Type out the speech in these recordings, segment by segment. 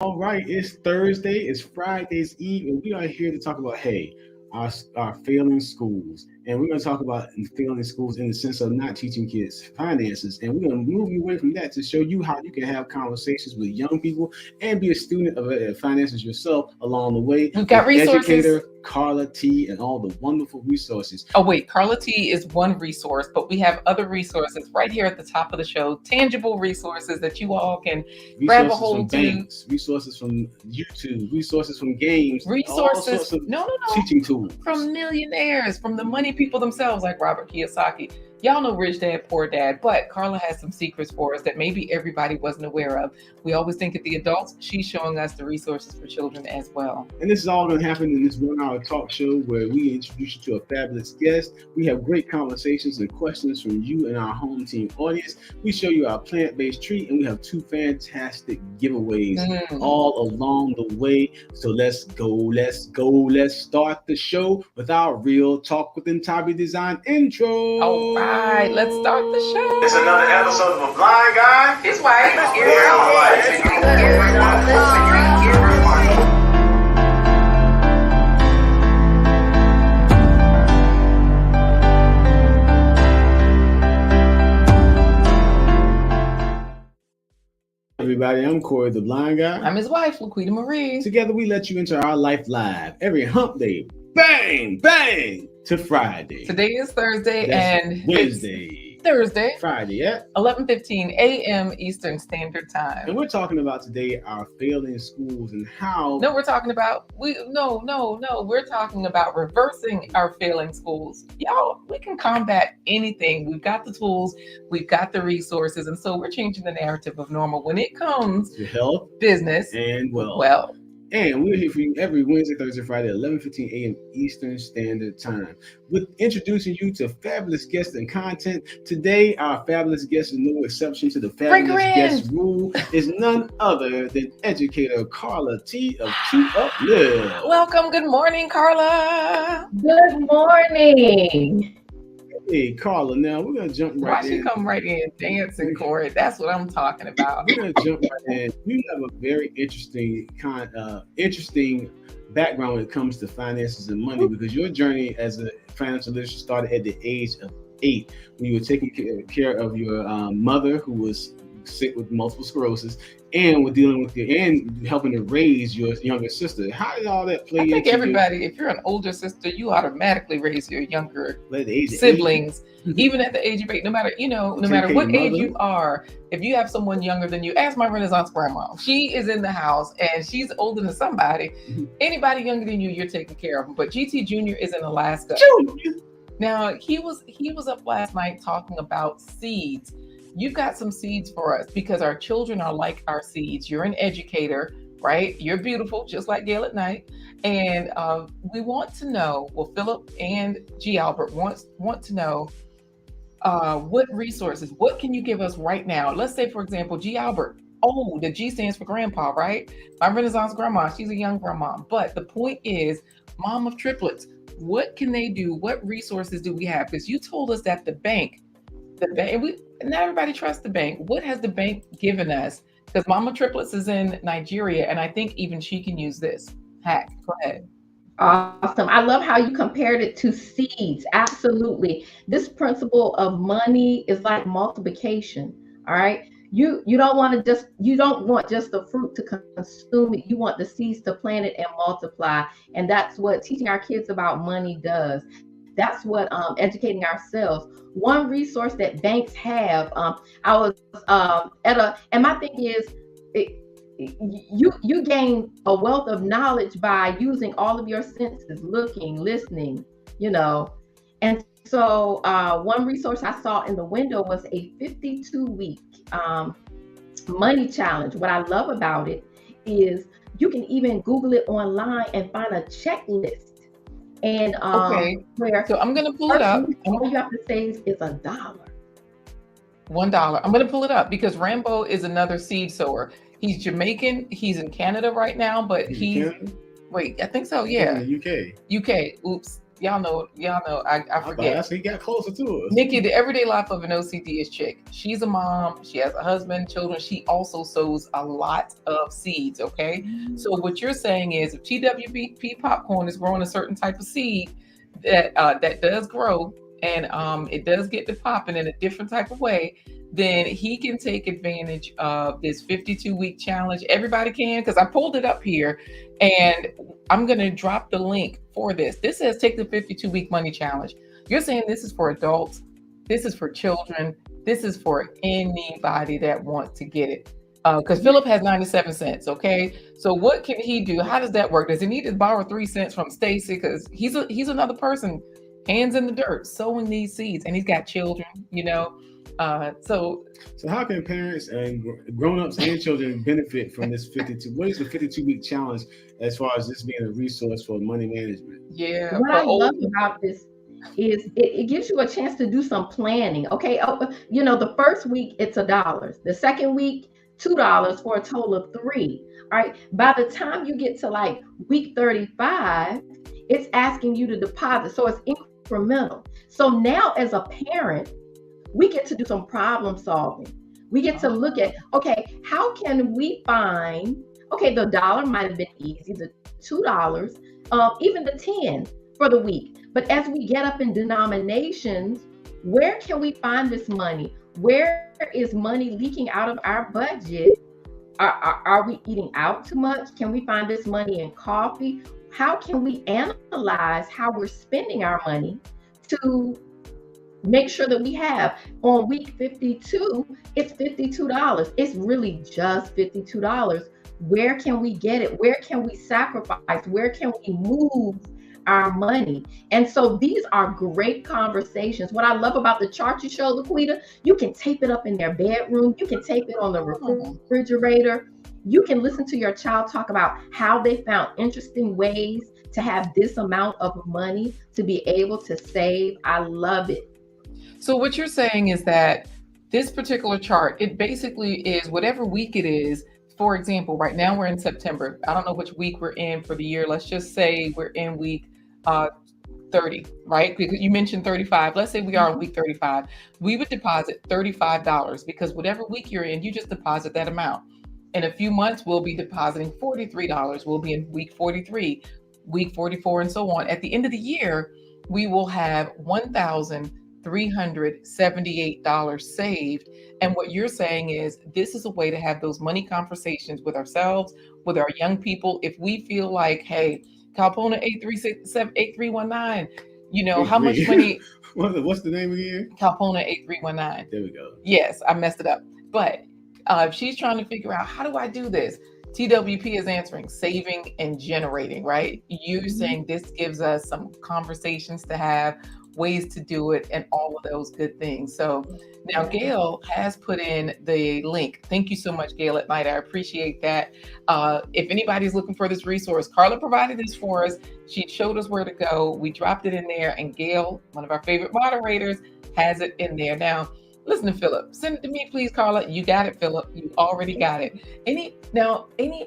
All right, it's Thursday, it's Friday's Eve, and we are here to talk about, our failing schools. And we're going to talk about failing schools in the sense of not teaching kids finances. And we're going to move you away from that to show you how you can have conversations with young people and be a student of finances yourself along the way. We've got with resources. Educator Carla T and all the wonderful resources. Oh, wait, Carla T is one resource, but we have other resources right here at the top of the show, tangible resources that you all can grab a hold from to. banks, resources from YouTube, resources from games, Resources, all sorts of no, teaching tools. From millionaires, from the money people themselves, like Robert Kiyosaki. Y'all know Rich Dad, Poor Dad, but Carla has some secrets for us that maybe everybody wasn't aware of. We always think of the adults. She's showing us the resources for children as well. And this is all going to happen in this 1 hour talk show where we introduce you to a fabulous guest. We have great conversations and questions from you and our home team audience. We show you our plant-based treat, and we have 2 fantastic giveaways all along the way. So let's go. Let's start the show with our Real Talk with Intabi Design intro. All right, let's start the show. It's another episode of A Blind Guy. His wife. Everybody, I'm Corey the Blind Guy. I'm his wife, Laquita Marie. Together we let you into our life live every hump day. Bang, bang, to Friday. Today is Thursday. That's and Wednesday. Thursday. Friday, yeah. 11:15 a.m. Eastern Standard Time. And we're talking about today our failing schools and how. No, we're talking about We're talking about reversing our failing schools. Y'all, we can combat anything. We've got the tools, we've got the resources, and so we're changing the narrative of normal when it comes to health, business, and wealth. And we're here for you every Wednesday, Thursday, Friday, 11:15 a.m. Eastern Standard Time. With introducing you to fabulous guests and content. Today, our fabulous guest is no exception to the fabulous guest rule. Is none other than Educator Carla T of Keep Up Live. Welcome. Good morning, Carla. Good morning. Hey, Carla, now we're going to jump right in. Why she come right in dancing, Corey? That's what I'm talking about. We're going to jump right in. You have a very interesting background when it comes to finances and money, because your journey as a financial literacy started at the age of 8 when you were taking care of your mother who was sick with multiple sclerosis, and with dealing with and helping to raise your younger sister. How did all that play? I think everybody, if you're an older sister, you automatically raise your younger siblings, even at the age of 8. No matter what age you are, if you have someone younger than you, ask my Renaissance grandma. She is in the house and she's older than somebody. Anybody younger than you, you're taking care of them. But GT Jr. is in Alaska. Now he was up last night talking about seeds. You've got some seeds for us because our children are like our seeds. You're an educator, right? You're beautiful, just like Gail at Night. And we want to know, Philip and G. Albert want to know what resources, what can you give us right now? Let's say, for example, G. Albert. Oh, the G stands for grandpa, right? My Renaissance grandma, she's a young grandma. But the point is, mom of triplets, what can they do? What resources do we have? Because you told us that the bank, not everybody trusts the bank. What has the bank given us? Because Mama Triplets is in Nigeria, and I think even she can use this hack. Go ahead. Awesome. I love how you compared it to seeds. Absolutely. This principle of money is like multiplication. All right. You don't want just the fruit to consume it. You want the seeds to plant it and multiply. And that's what teaching our kids about money does. That's what educating ourselves. One resource that banks have, I was and my thing is, you gain a wealth of knowledge by using all of your senses, looking, listening, And so one resource I saw in the window was a 52-week money challenge. What I love about it is you can even Google it online and find a checklist. And so I'm gonna pull it up. All you have to say is $1. $1. I'm gonna pull it up because Rambo is another seed sower. He's Jamaican. He's in Canada right now, but I think so. Yeah. UK. Oops. y'all know. I forget. He got closer to us. Nikki, the everyday life of an OCD is chick. She's a mom. She has a husband, children. She also sows a lot of seeds. Okay. So what you're saying is, if TWP popcorn is growing a certain type of seed that does grow, and it does get to popping in a different type of way, then he can take advantage of this 52-week challenge. Everybody can, because I pulled it up here, and I'm going to drop the link for this. This says take the 52-week money challenge. You're saying this is for adults, this is for children, this is for anybody that wants to get it. Because Philip has 97 cents, okay? So what can he do? How does that work? Does he need to borrow 3 cents from Stacy? Because he's another person, hands in the dirt, sowing these seeds, and he's got children, you know. So how can parents and grown-ups and children benefit from this 52? What is the 52-week challenge as far as this being a resource for money management? Yeah. What I love about this is it gives you a chance to do some planning. Okay. You know, the first week it's $1. The second week, $2 for a total of $3. All right. By the time you get to like week 35, it's asking you to deposit. So it's incremental. So now as a parent, we get to do some problem solving. We get to look at, okay, how can we find, okay, the $1 might have been easy, the $2, even the 10 for the week. But as we get up in denominations, where can we find this money? Where is money leaking out of our budget? Are we eating out too much? Can we find this money in coffee? How can we analyze how we're spending our money to make sure that we have on week 52, it's $52. It's really just $52. Where can we get it? Where can we sacrifice? Where can we move our money? And so these are great conversations. What I love about the chart you showed, Laquita, you can tape it up in their bedroom. You can tape it on the refrigerator. You can listen to your child talk about how they found interesting ways to have this amount of money to be able to save. I love it. So what you're saying is that this particular chart, it basically is whatever week it is. For example, right now we're in September. I don't know which week we're in for the year. Let's just say we're in week 30, right? Because you mentioned 35. Let's say we are in week 35. We would deposit $35 because whatever week you're in, you just deposit that amount. In a few months, we'll be depositing $43. We'll be in week 43, week 44, and so on. At the end of the year, we will have $1,378 saved. And what you're saying is this is a way to have those money conversations with ourselves, with our young people. If we feel like, hey, Calpona 8319, you know, how much money? What's the name again? Calpona 8319. There we go. Yes, I messed it up. But if she's trying to figure out, how do I do this? TWP is answering, saving and generating, right? You're saying this gives us some conversations to have, ways to do it, and all of those good things. So now Gail has put in the link. Thank you so much, Gail at Night. I appreciate that. If anybody's looking for this resource, Carla provided this for us. She showed us where to go. We dropped it in there, and Gail, one of our favorite moderators, has it in there. Now, listen to Philip. Send it to me, please, Carla. You got it, Philip. You already got it. Any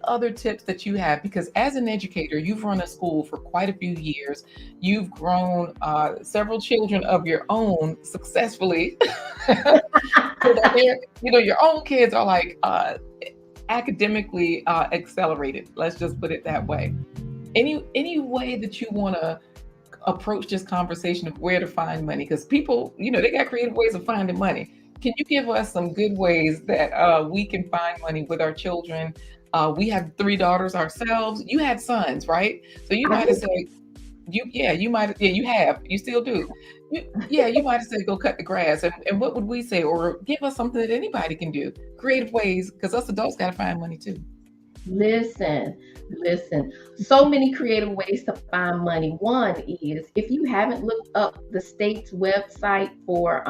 other tips that you have? Because as an educator, you've run a school for quite a few years. You've grown several children of your own successfully. Your own kids are like academically accelerated. Let's just put it that way. Any way that you want to approach this conversation of where to find money, because people, they got creative ways of finding money. Can you give us some good ways that we can find money with our children? We have 3 daughters ourselves. You had sons, right? So you might have said, you still do. You might have said, go cut the grass. And what would we say? Or give us something that anybody can do. Creative ways, because us adults got to find money too. Listen. So many creative ways to find money. One is, if you haven't looked up the state's website for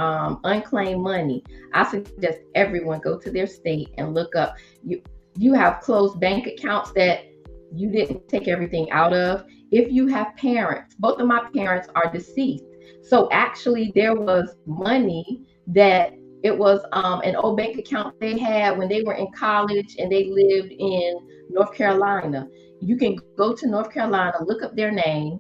unclaimed money, I suggest everyone go to their state and look up. You have closed bank accounts that you didn't take everything out of. If you have parents, both of my parents are deceased. So actually there was money that it was an old bank account they had when they were in college and they lived in North Carolina. You can go to North Carolina, look up their name,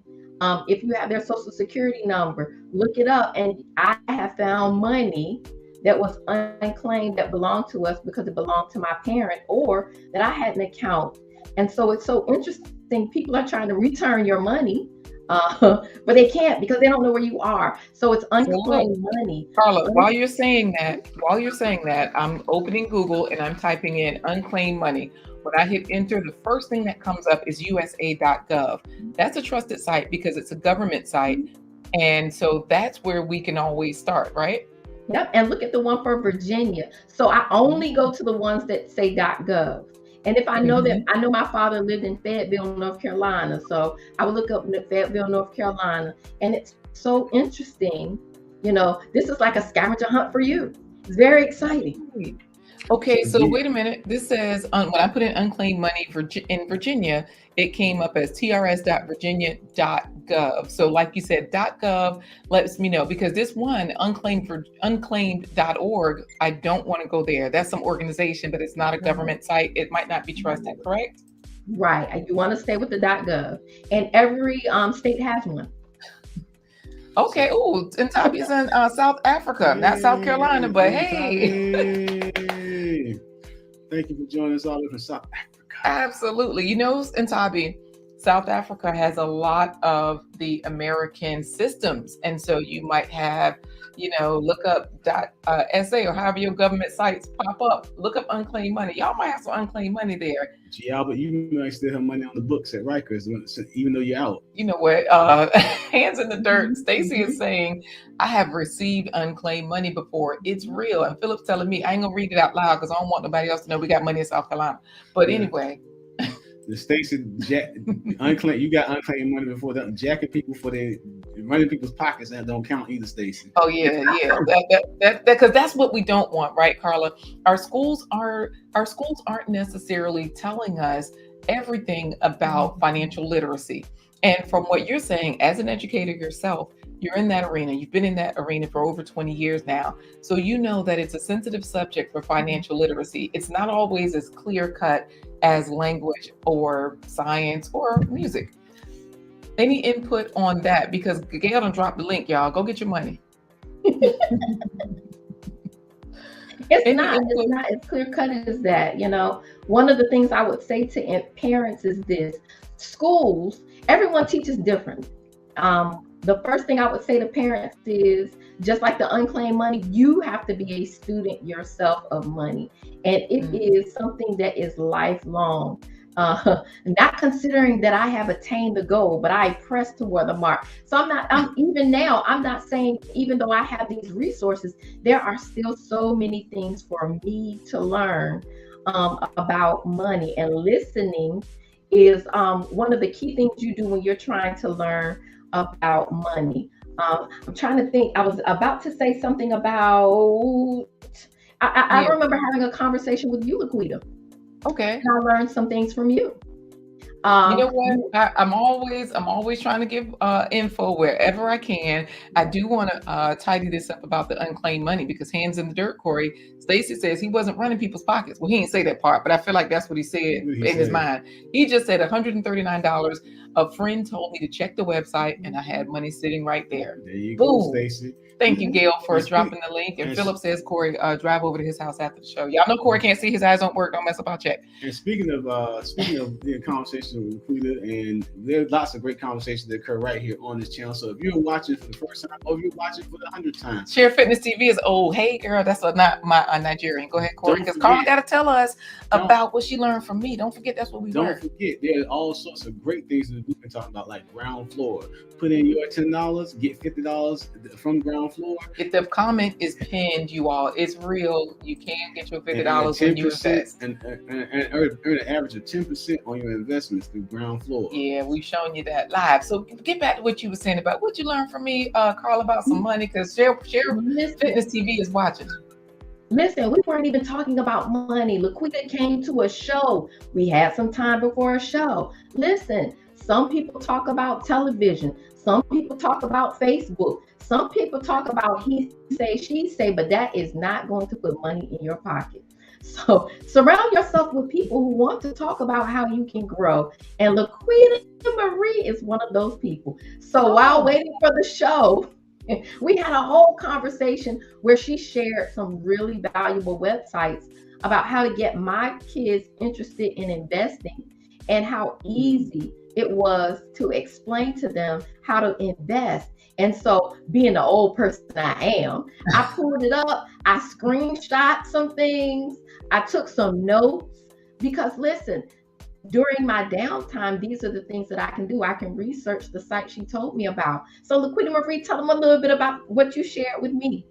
If you have their social security number, look it up. And I have found money that was unclaimed that belonged to us because it belonged to my parent, or that I had an account. And so it's so interesting. People are trying to return your money, but they can't because they don't know where you are. So it's unclaimed money. Carla, while you're saying that, I'm opening Google and I'm typing in unclaimed money. When I hit enter, the first thing that comes up is USA.gov. That's a trusted site because it's a government site. And so that's where we can always start, right? Yep. And look at the one for Virginia. So I only go to the ones that say .gov. And if I know that, I know my father lived in Fayetteville, North Carolina. So I would look up Fayetteville, North Carolina. And it's so interesting. You know, this is like a scavenger hunt for you. It's very exciting. Okay, so wait a minute. This says when I put in unclaimed money in Virginia, it came up as trs.virginia.gov. So like you said, .gov lets me know, because this one unclaimed.org, I don't want to go there. That's some organization, but it's not a government site. It might not be trusted, correct? Right. You want to stay with the .gov, and every state has one. Okay. Oh, Ntabi's in South Africa, not South Carolina, but hey. Thank you for joining us all from South Africa. Absolutely. You know, Ntabi, South Africa has a lot of the American systems. And so you might have, look up .sa or however your government sites pop up. Look up unclaimed money. Y'all might have some unclaimed money there. Yeah, but you might still have money on the books at Rikers, even though you're out. You know what? Hands in the dirt. Stacy is saying, I have received unclaimed money before. It's real. And Philip's telling me, I ain't going to read it out loud because I don't want nobody else to know we got money in South Carolina. But anyway. The Stacy, unclaimed. You got unclaimed money before that. Jacking people for their running people's pockets, that don't count either, Stacy. Oh yeah. That because that's what we don't want, right, Carla? Our schools aren't necessarily telling us everything about financial literacy. And from what you're saying, as an educator yourself, you're in that arena. You've been in that arena for over 20 years now. So you know that it's a sensitive subject for financial literacy. It's not always as clear cut as language or science or music. Any input on that? Because Gail done dropped the link, y'all. Go get your money. It's not as clear cut as that. One of the things I would say to parents is this: schools, everyone teaches different. The first thing I would say to parents is, just like the unclaimed money, you have to be a student yourself of money. And it is something that is lifelong. Not considering that I have attained the goal, but I press toward the mark. So I'm not saying, even though I have these resources, there are still so many things for me to learn about money. And listening is one of the key things you do when you're trying to learn about money. I'm trying to think. I was about to say something about. I remember having a conversation with you, Laquita. Okay. And I learned some things from you. You know what? I'm always trying to give info wherever I can. I do want to tidy this up about the unclaimed money, because hands in the dirt, Corey. Stacy says he wasn't running people's pockets. Well, he didn't say that part, but I feel like that's what he said in his mind. He just said $139. A friend told me to check the website, and I had money sitting right there. There you go, Stacy. Thank you, Gail, for dropping the link. And Philip says, Corey, drive over to his house after the show. Y'all know Corey can't see. His eyes don't work. Don't mess up our check. And speaking of the conversation with Laquita, and there's lots of great conversations that occur right here on this channel. So if you're watching for the first time, or if you're watching for the 100th time, Share Fitness TV is old. Hey, girl, that's not my Nigerian. Go ahead, Corey, because Carla got to tell us about what she learned from me. Don't forget, that's what we learned. Don't forget, there are all sorts of great things that we've been talking about, like ground floor. Put in your $10, get $50 from ground floor. If the comment is pinned, you all, it's real. You can get your $50 when you invest. And earn an average of 10% on your investments through ground floor. Yeah, we've shown you that live. So get back to what you were saying about what you learned from me, Carl, about some money, because Share Fitness TV is watching. Listen, we weren't even talking about money. Laquita came to a show. We had some time before a show. Listen, some people talk about television. Some people talk about Facebook. Some people talk about he say, she say, but that is not going to put money in your pocket. So surround yourself with people who want to talk about how you can grow. And Laquita Marie is one of those people. So while waiting for the show, we had a whole conversation where she shared some really valuable websites about how to get my kids interested in investing and how easy it was to explain to them how to invest. And so, being the old person I am, I pulled it up, I screenshot some things, I took some notes, because listen, during my downtime, these are the things that I can do. I can research the site she told me about. So, Laquita Marie, tell them a little bit about what you shared with me.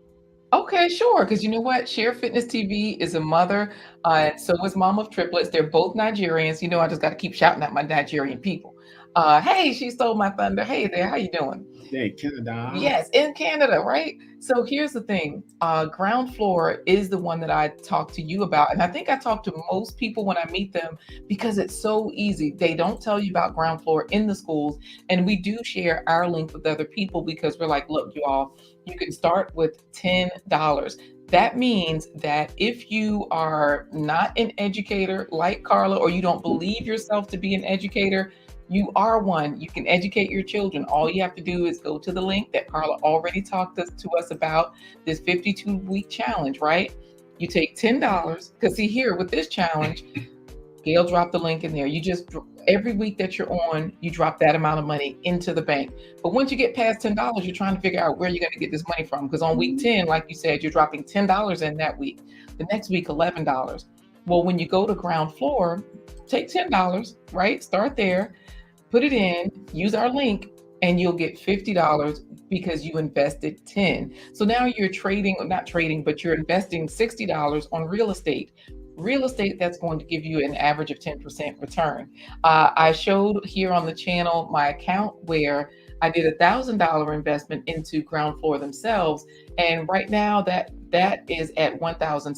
Okay, sure. Because you know what? Share Fitness TV is a mother, and so is mom of triplets. They're both Nigerians. You know, I just got to keep shouting at my Nigerian people. Hey, she stole my thunder. Hey there, how you doing? Yeah, Canada. Yes, in Canada, right? So here's the thing. Ground Floor is the one that I talk to you about. And I think I talk to most people when I meet them because it's so easy. They don't tell you about Ground Floor in the schools. And we do share our link with other people because we're like, look, you all, you can start with $10. That means that if you are not an educator like Carla, or you don't believe yourself to be an educator, you are one. You can educate your children. All you have to do is go to the link that Carla already talked to us about, this 52-week challenge, right? You take $10, because see here with this challenge, Gail dropped the link in there. You just, every week that you're on, you drop that amount of money into the bank. But once you get past $10, you're trying to figure out where you're going to get this money from. Because on week 10, like you said, you're dropping $10 in that week. The next week, $11. Well, when you go to Ground Floor, take $10, right? Start there. Put it in, use our link, and you'll get $50 because you invested 10. So now you're trading, or not trading, but you're investing $60 on real estate. Real estate that's going to give you an average of 10% return. I showed here on the channel my account where I did $1,000 investment into Ground Floor themselves, and right now that is at $1,700.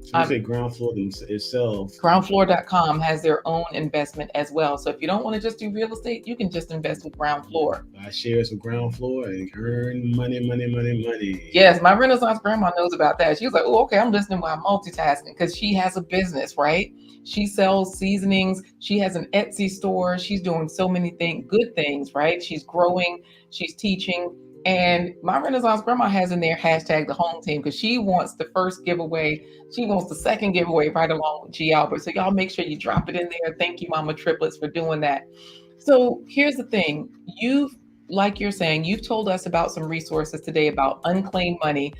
So you say Ground Floor itself. Groundfloor.com has their own investment as well. So if you don't want to just do real estate, you can just invest with Ground Floor. Buy shares of Ground Floor and earn money. Yes, my Renaissance grandma knows about that. She was like, oh, okay, I'm listening while I'm multitasking, because she has a business, right? She sells seasonings. She has an Etsy store. She's doing so many good things, right? She's growing, she's teaching. And my Renaissance grandma has in there hashtag the home team, because she wants the first giveaway. She wants the second giveaway right along with G. Albert. So y'all make sure you drop it in there. Thank you, Mama Triplets, for doing that. So here's the thing. Like you're saying, you've told us about some resources today about unclaimed money.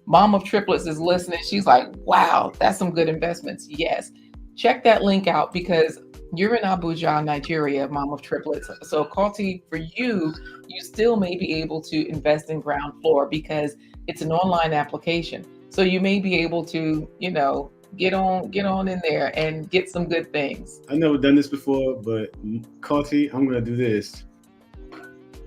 Mom of Triplets is listening. She's like, wow, that's some good investments. Yes. Check that link out, because you're in Abuja, Nigeria, Mom of Triplets. So Kalti, for you still may be able to invest in Ground Floor because it's an online application. So you may be able to, get on in there and get some good things. I've never done this before, but Kalti, I'm going to do this.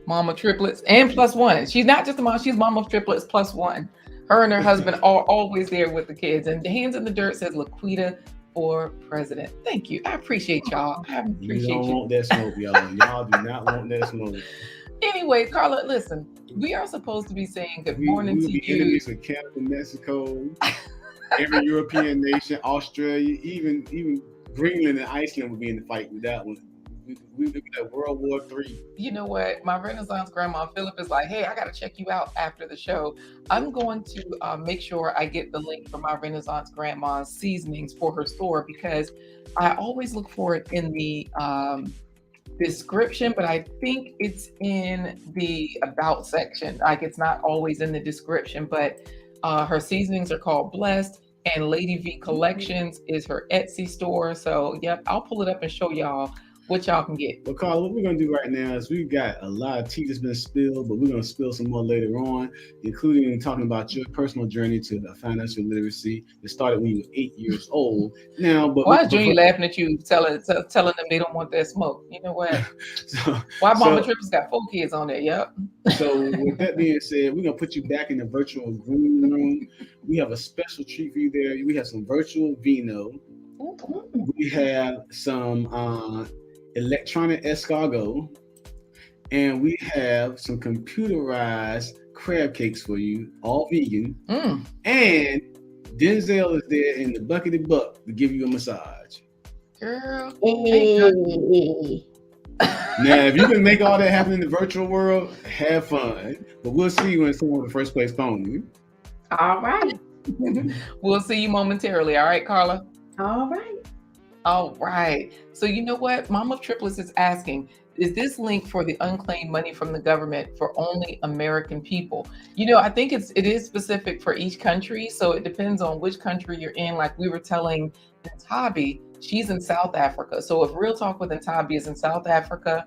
Mom of Triplets and plus one. She's not just a mom, she's Mom of Triplets plus one. Her and her husband are always there with the kids. And the Hands in the Dirt says Laquita for president. Thank you. I appreciate y'all. You don't want that smoke, y'all. Y'all do not want that smoke. Anyway, Carla, listen, we are supposed to be saying good morning to you. Enemies with Canada, Mexico, every European nation, Australia, even Greenland and Iceland would be in the fight with that one. We look at World War III. You know what? My Renaissance grandma Philip is like, hey, I got to check you out after the show. I'm going to make sure I get the link for my Renaissance grandma's seasonings for her store, because I always look for it in the description, but I think it's in the about section. Like, it's not always in the description, but her seasonings are called Blessed, and Lady V Collections is her Etsy store. So, yep, I'll pull it up and show y'all what y'all can get. Well, Carl, what we're going to do right now is we've got a lot of tea that's been spilled, but we're going to spill some more later on, including talking about your personal journey to financial literacy. It started when you were 8 years old. Now, but why is Junior laughing at you, telling them they don't want that smoke? You know what? Why Mama Trippers got 4 kids on there? Yep. So with that being said, we're going to put you back in the virtual green room. We have a special treat for you there. We have some virtual vino. We have some electronic escargot, and we have some computerized crab cakes for you, all vegan. And Denzel is there in the buckety buck to give you a massage. Girl. Now, if you can make all that happen in the virtual world, have fun. But we'll see you when someone with the first place phone. All right. We'll see you momentarily. All right, Carla? All right. All right. So you know what? Mom of Triplets is asking, is this link for the unclaimed money from the government for only American people? You know, I think it is specific for each country. So it depends on which country you're in. Like we were telling Ntabi, she's in South Africa. So if Real Talk with Ntabi is in South Africa,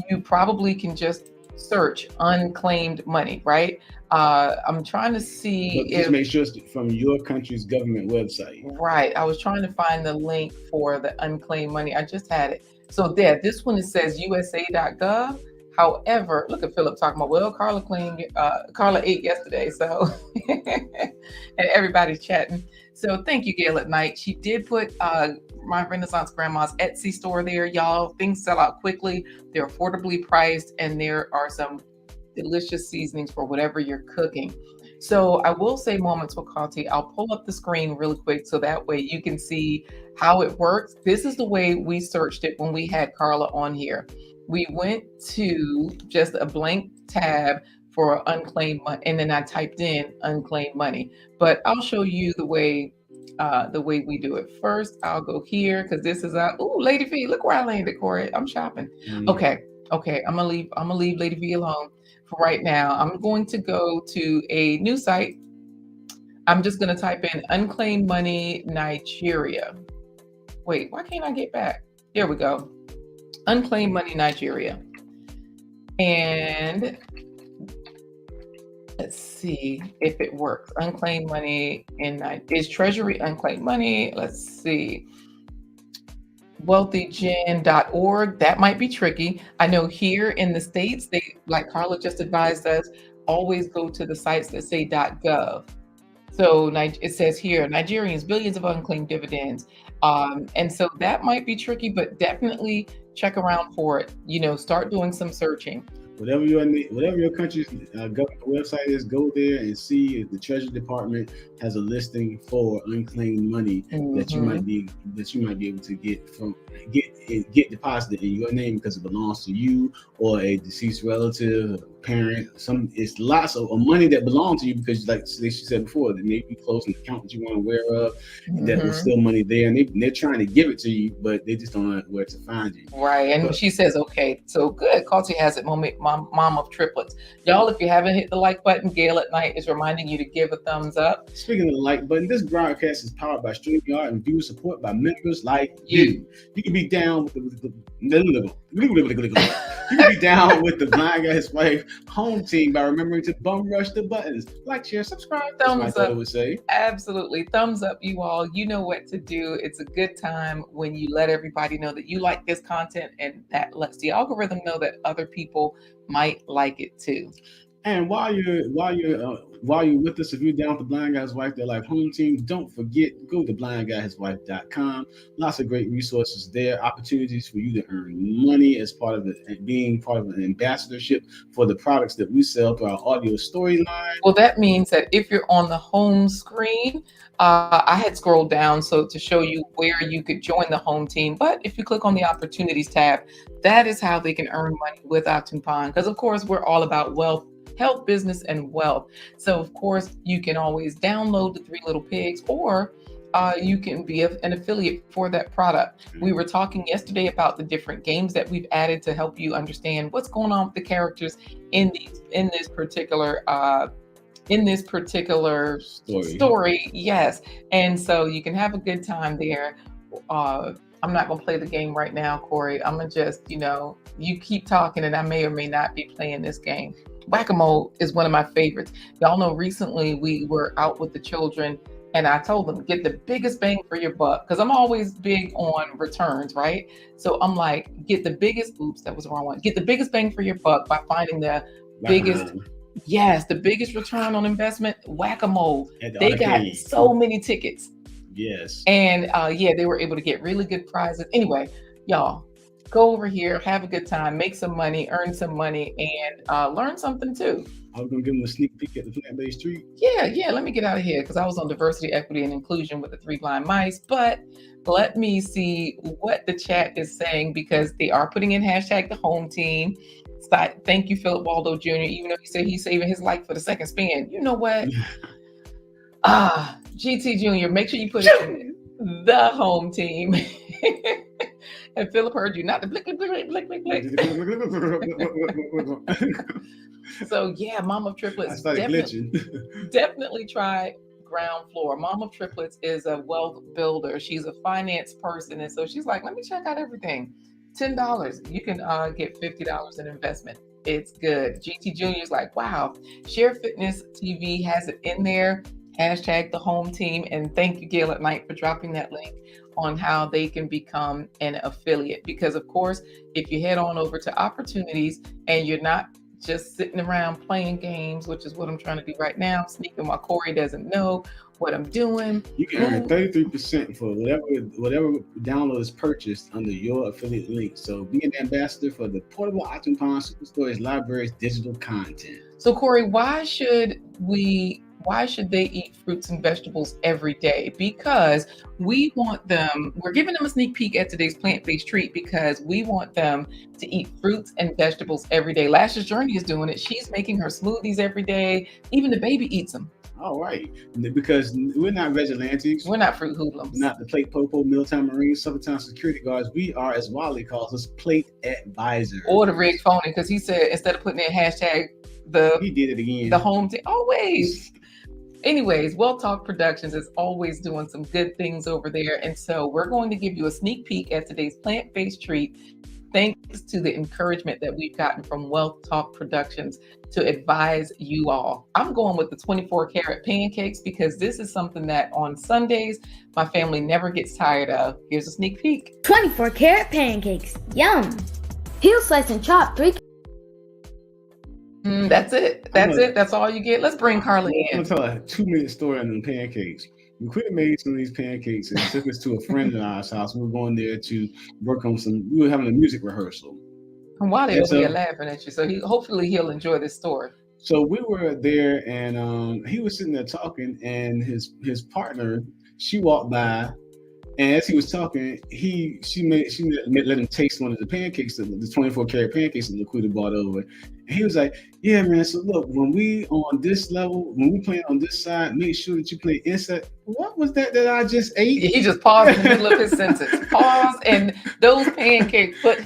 you probably can just search unclaimed money, right? I'm trying to see but just make sure it's from your country's government website. Right. I was trying to find the link for the unclaimed money. I just had it. So there, this one, it says USA.gov. However, look at Philip talking about, well, Carla ate yesterday. So, and everybody's chatting. So thank you, Gail at Night. She did put my Renaissance Grandma's Etsy store there, y'all. Things sell out quickly. They're affordably priced, and there are some delicious seasonings for whatever you're cooking. So I will say Moments with Carla T. I'll pull up the screen really quick so that way you can see how it works. This is the way we searched it when we had Carla on here. We went to just a blank tab for unclaimed money, and then I typed in unclaimed money. But I'll show you the way we do it. First, I'll go here because this is Lady V. Look where I landed, Corey. I'm shopping. Okay. I'm gonna leave Lady V alone for right now. I'm going to go to a new site. I'm just going to type in unclaimed money Nigeria. Wait, why can't I get back? There we go. Unclaimed money Nigeria. And let's see if it works. Unclaimed money is Treasury unclaimed money. Let's see. wealthygen.org. That might be tricky. I know here in the States, they, like Carla just advised us, always go to the sites that say .gov. So it says here, Nigerians, billions of unclaimed dividends. And so that might be tricky, but definitely check around for it. You know, start doing some searching. Whatever your country's government website is, go there and see if the Treasury Department has a listing for unclaimed money that you might be able to get deposited in your name because it belongs to you or a deceased relative, parent. It's lots of money that belongs to you because, like she said before, they may be closing an account that you weren't aware of. That was still money there, and they're trying to give it to you, but they just don't know where to find you. Right, and she says, okay, so good. Carla T has it. Mom of Triplets. Y'all, if you haven't hit the like button, Gail at Night is reminding you to give a thumbs up. Speaking of the like button, this broadcast is powered by StreamYard and viewer support by members like you. You can be down with the Blind Guy His Wife home team by remembering to bum rush the buttons. Like, share, subscribe. Thumbs up. Would say. Absolutely. Thumbs up, you all. You know what to do. It's a good time when you let everybody know that you like this content, and that lets the algorithm know that other people might like it too. And while you're with us, if you're down with the Blind Guy's Wife, their life home team, don't forget, go to blindguyhiswife.com. Lots of great resources there, opportunities for you to earn money as part of it, being part of an ambassadorship for the products that we sell through our audio storyline. Well, that means that if you're on the home screen, I had scrolled down so to show you where you could join the home team. But if you click on the opportunities tab, that is how they can earn money with Atunpan. Because of course, we're all about wealth, health, business, and wealth. So of course, you can always download the Three Little Pigs, or you can be an affiliate for that product. We were talking yesterday about the different games that we've added to help you understand what's going on with the characters in this particular story. Yes. And so you can have a good time there. I'm not going to play the game right now, Corey. I'm going to just, you keep talking and I may or may not be playing this game. Whack-a-mole is one of my favorites. Y'all know recently we were out with the children and I told them, get the biggest bang for your buck, because I'm always big on returns, right? So I'm like, get the biggest bang for your buck by finding the biggest, the biggest return on investment, Whack-a-mole. They got so many tickets. Yes. And they were able to get really good prizes. Anyway, y'all, Go over here, have a good time, make some money, earn some money, and learn something too. I was gonna give them a sneak peek at the plant-based treat. Yeah. Let me get out of here because I was on diversity, equity, and inclusion with the 3 Blind Mice. But let me see what the chat is saying because they are putting in hashtag the home team. Thank you, Philip Waldo Jr. Even though he said he's saving his life for the second spin. You know what? GT Jr. Make sure you put it in the home team. And Philip heard you, not the blick, blick, blick, blick, blick, blick. So yeah, Mom of Triplets definitely try Ground Floor. Mom of Triplets is a wealth builder. She's a finance person, and so she's like, let me check out everything. $10, you can get $50 in investment. It's good. GT Jr. is like, wow. Share Fitness TV has it in there. Hashtag the home team. And thank you, Gail at Night, for dropping that link on how they can become an affiliate. Because of course, if you head on over to Opportunities and you're not just sitting around playing games, which is what I'm trying to do right now, sneaking while Corey doesn't know what I'm doing. You can earn 33% for whatever download is purchased under your affiliate link. So be an ambassador for the Portable Optimum Superstore's library's digital content. So Corey, why should they eat fruits and vegetables every day? Because we're giving them a sneak peek at today's plant-based treat because we want them to eat fruits and vegetables every day. Lash's Journey is doing it. She's making her smoothies every day. Even the baby eats them. All right. Because we're not vigilantes. We're not fruit hoodlums. Not the plate popo, mealtime Marines, summertime security guards. We are, as Wally calls us, plate advisors. Or the Rick Phony, because he said instead of putting in hashtag he did it again. The home team. Always. Anyways, Well Talk Productions is always doing some good things over there. And so we're going to give you a sneak peek at today's plant-based treat, thanks to the encouragement that we've gotten from Wealth Talk Productions to advise you all. I'm going with the 24-karat pancakes because this is something that on Sundays, my family never gets tired of. Here's a sneak peek. 24-karat pancakes. Yum. Peel, slice, and chop 3. That's it. That's all you get. Let's bring Carla in. I'm going to tell a 2-minute story on the pancakes. We could have made some of these pancakes and took us to a friend of ours house. We were going there to work on we were having a music rehearsal. And Wally over here laughing at you. So hopefully he'll enjoy this story. So we were there and he was sitting there talking and his partner, she walked by. And as he was talking, she let him taste one of the pancakes, the 24-karat pancakes that LaQuita brought over. And he was like, yeah, man, so look, when we on this level, when we play on this side, make sure that you play inside. What was that I just ate? He just paused in the middle of his sentence. Pause, and those pancakes put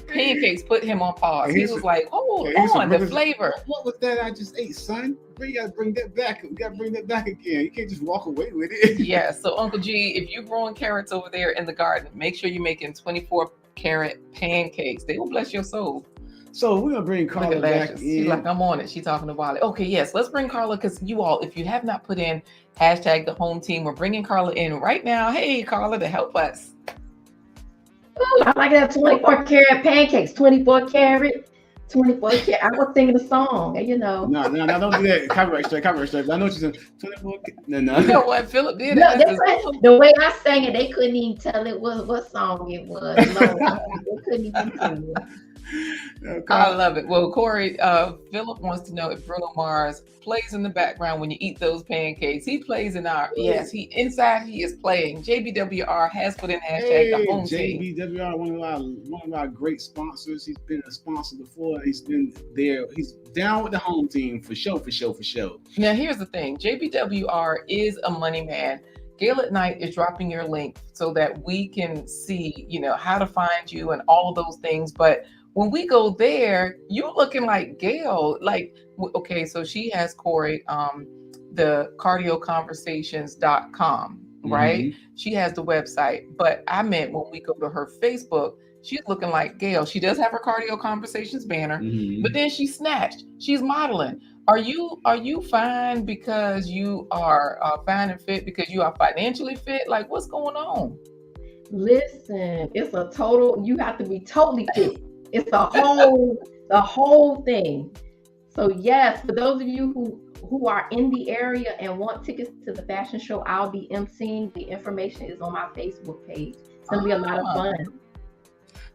him on pause. He was like, hold on, the flavor. What was that I just ate, son? We gotta bring that back. We gotta bring that back again. You can't just walk away with it. Yeah, so Uncle G, if you're growing carrots over there in the garden, make sure you're making 24-karat pancakes. They will bless your soul. So we're gonna bring Carla back in. She's like, I'm on it. She's talking to Wally. Okay, yes, let's bring Carla because you all, if you have not put in hashtag the home team, we're bringing Carla in right now. Hey, Carla, to help us. Ooh, I like that 24-karat pancakes. 24-karat. 24-karat. I was singing the song, you know. No, don't do that. Copyright strike. I know what you're saying. 24. No. You know what Philip did? No, the way I sang it, they couldn't even tell it was what song it was. No, they couldn't even tell it. Okay. I love it. Well, Corey, Philip wants to know if Bruno Mars plays in the background when you eat those pancakes. He plays in our, yes, he is playing. JBWR has put in hashtag the home team. JBWR, one of our great sponsors. He's been a sponsor before. He's been there. He's down with the home team for show. Now, here's the thing. JBWR is a money man. Gail at Night is dropping your link so that we can see, how to find you and all of those things. But when we go there, you're looking like Gail. Like, okay, so she has Corey, the cardioconversations.com, right? Mm-hmm. She has the website. But I meant when we go to her Facebook, she's looking like Gail. She does have her Cardio Conversations banner, mm-hmm. but then she's snatched. She's modeling. Are you fine because you are fine and fit because you are financially fit? Like, what's going on? Listen, it's a total. You have to be totally fit. It's the whole thing. So yes, for those of you who are in the area and want tickets to the fashion show I'll be emceeing, the information is on my Facebook page. It's gonna be a lot of fun.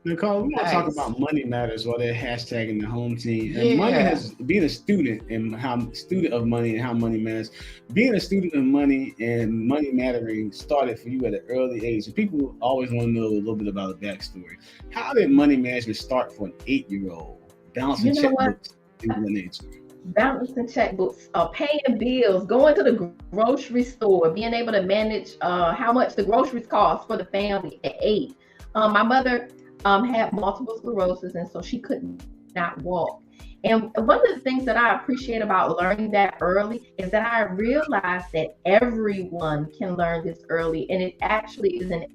Nicole, we want to talk about money matters while they're hashtagging the home team. And money has being a student and how student of money and how money matters. Being a student of money and money mattering started for you at an early age. And people always want to know a little bit about the backstory. How did money management start for an 8-year-old? Balancing checkbooks and that nature. Balancing checkbooks, paying bills, going to the grocery store, being able to manage how much the groceries cost for the family at 8. My mother had multiple sclerosis, and so she could not walk. And one of the things that I appreciate about learning that early is that I realized that everyone can learn this early, and it actually is an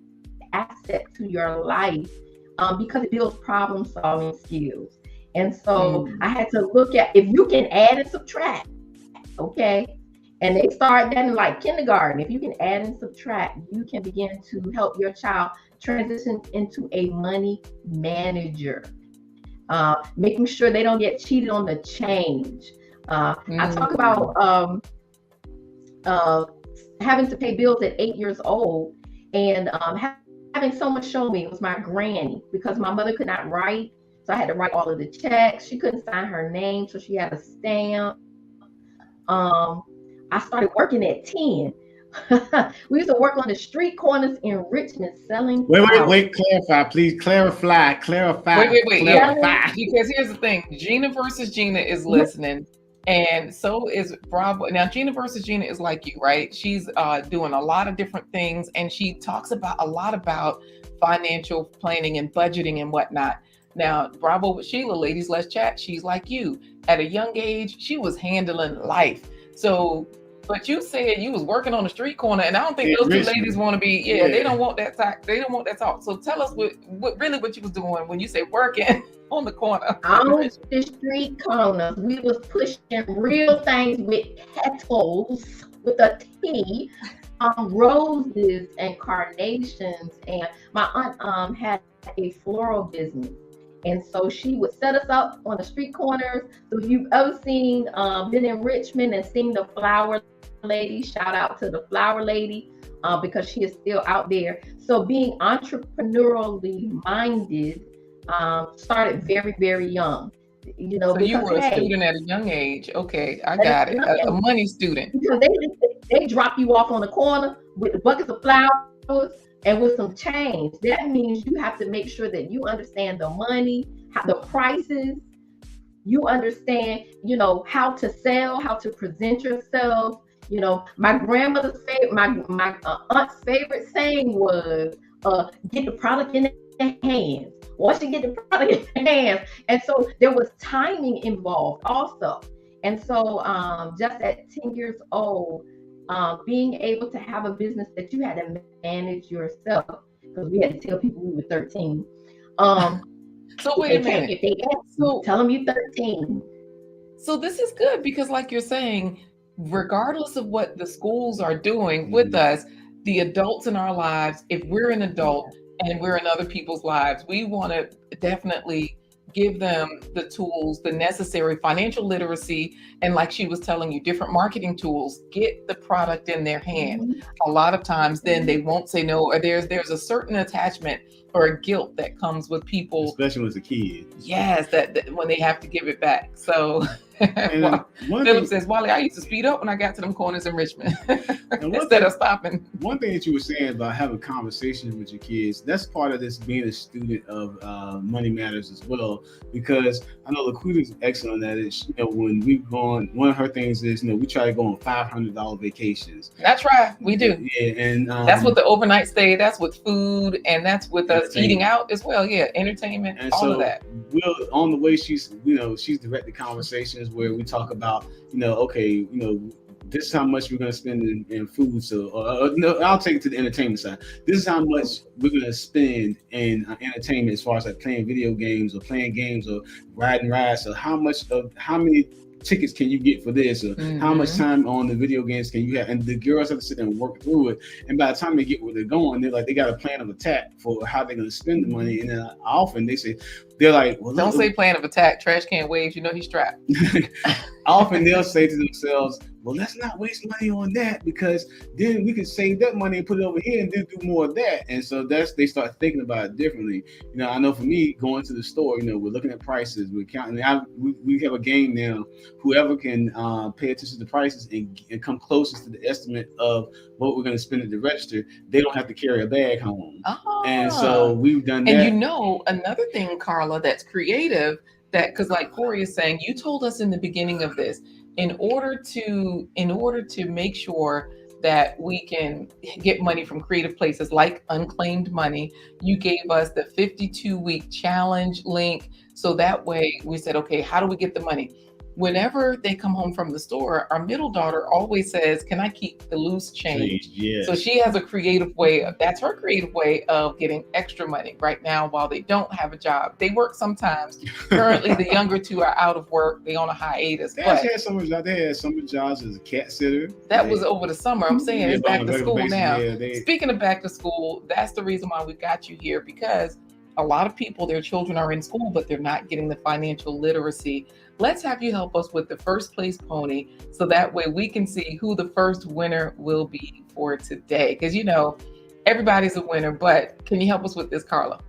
asset to your life because it builds problem-solving skills. And so I had to look at if you can add and subtract, okay? And they start that in like kindergarten. If you can add and subtract, you can begin to help your child transition into a money manager, making sure they don't get cheated on the change. I talk about having to pay bills at 8 years old and having someone show me. It was my granny, because my mother could not write. So I had to write all of the checks. She couldn't sign her name, so she had a stamp. I started working at 10. We used to work on the street corners in Richmond selling. Wait, clarify, please. Clarify. Wait. Yeah, because here's the thing. Gina versus Gina is listening, and so is Bravo. Now, Gina versus Gina is like you, right? She's doing a lot of different things, and she talks a lot about financial planning and budgeting and whatnot. Now, Bravo with Sheila, ladies, let's chat. She's like you. At a young age, she was handling life. So, but you said you was working on the street corner, and I don't think those two ladies want to be. They don't want that talk. They don't want that talk. So tell us what you was doing when you say working on the corner. On the street corner, we was pushing real things with petals, with a T, roses and carnations. And my aunt had a floral business. And so she would set us up on the street corners. So if you've ever been in Richmond and seen the flower lady, shout out to the flower lady, because she is still out there. So being entrepreneurially minded started very, very young. You know, so you were a student at a young age. Okay, I got it. A money student. Because they drop you off on the corner with buckets of flowers and with some change. That means you have to make sure that you understand the money, the prices. You understand, how to sell, how to present yourself. My grandmother's favorite, my aunt's favorite saying was, "Get the product in their hands." Once you get the product in their hands, and so there was timing involved also. And so, just at 10 years old, being able to have a business that you had to manage yourself, because we had to tell people we were 13. So wait a minute. If they ask, tell them you're 13. So this is good, because like you're saying, regardless of what the schools are doing with us, the adults in our lives, if we're an adult and we're in other people's lives, we want to definitely give them the tools, the necessary financial literacy, and like she was telling you, different marketing tools, get the product in their hand. A lot of times then they won't say no, or there's a certain attachment or a guilt that comes with people. Especially with the kids. Yes, that when they have to give it back. So Philip says, Wally, I used to speed up when I got to them corners in Richmond instead of stopping. One thing that you were saying about having conversations with your kids, that's part of this being a student of Money Matters as well, because I know Laquita's excellent at it. When we've gone, one of her things is, we try to go on $500 vacations. That's right, we do. Yeah, and that's with the overnight stay, that's with food, and that's with us eating out as well. Yeah, entertainment, and all of that. On the way, she's directed conversations where we talk about, this is how much we're going to spend in food. So, no, I'll take it to the entertainment side. This is how much we're going to spend in entertainment, as far as like playing video games or playing games or riding rides. So how many tickets can you get for this, or how much time on the video games can you have? And the girls have to sit there and work through it. And by the time they get where they're going, they got a plan of attack for how they're going to spend the money. And then often they say, they're like, well, don't say plan of attack, trash can waves, you know he's strapped. Often they'll say to themselves, well, let's not waste money on that because then we can save that money and put it over here and then do more of that. And so they start thinking about it differently. You know, I know for me, going to the store, you know, we're looking at prices, we're counting. We have a game now. Whoever can pay attention to prices and come closest to the estimate of what we're going to spend at the register, they don't have to carry a bag home. And so we've done that. And you know, another thing, Carla, that's creative, that because like Corey is saying, you told us in the beginning of this, in order to make sure that we can get money from creative places like unclaimed money, you gave us the 52-week challenge link. So that way we said, okay, how do we get the money? Whenever they come home from the store, our middle daughter always says, can I keep the loose change? Yes. So she has a creative way that's her creative way of getting extra money right now while they don't have a job. They work sometimes. Currently, the younger two are out of work. They on a hiatus. They had summer jobs as a cat sitter. That was over the summer. I'm saying it's back to school now. Speaking of back to school, that's the reason why we got you here, because a lot of people, their children are in school, but they're not getting the financial literacy. Let's have you help us with the first place pony so that way we can see who the first winner will be for today. Because, you know, everybody's a winner, but can you help us with this, Carla?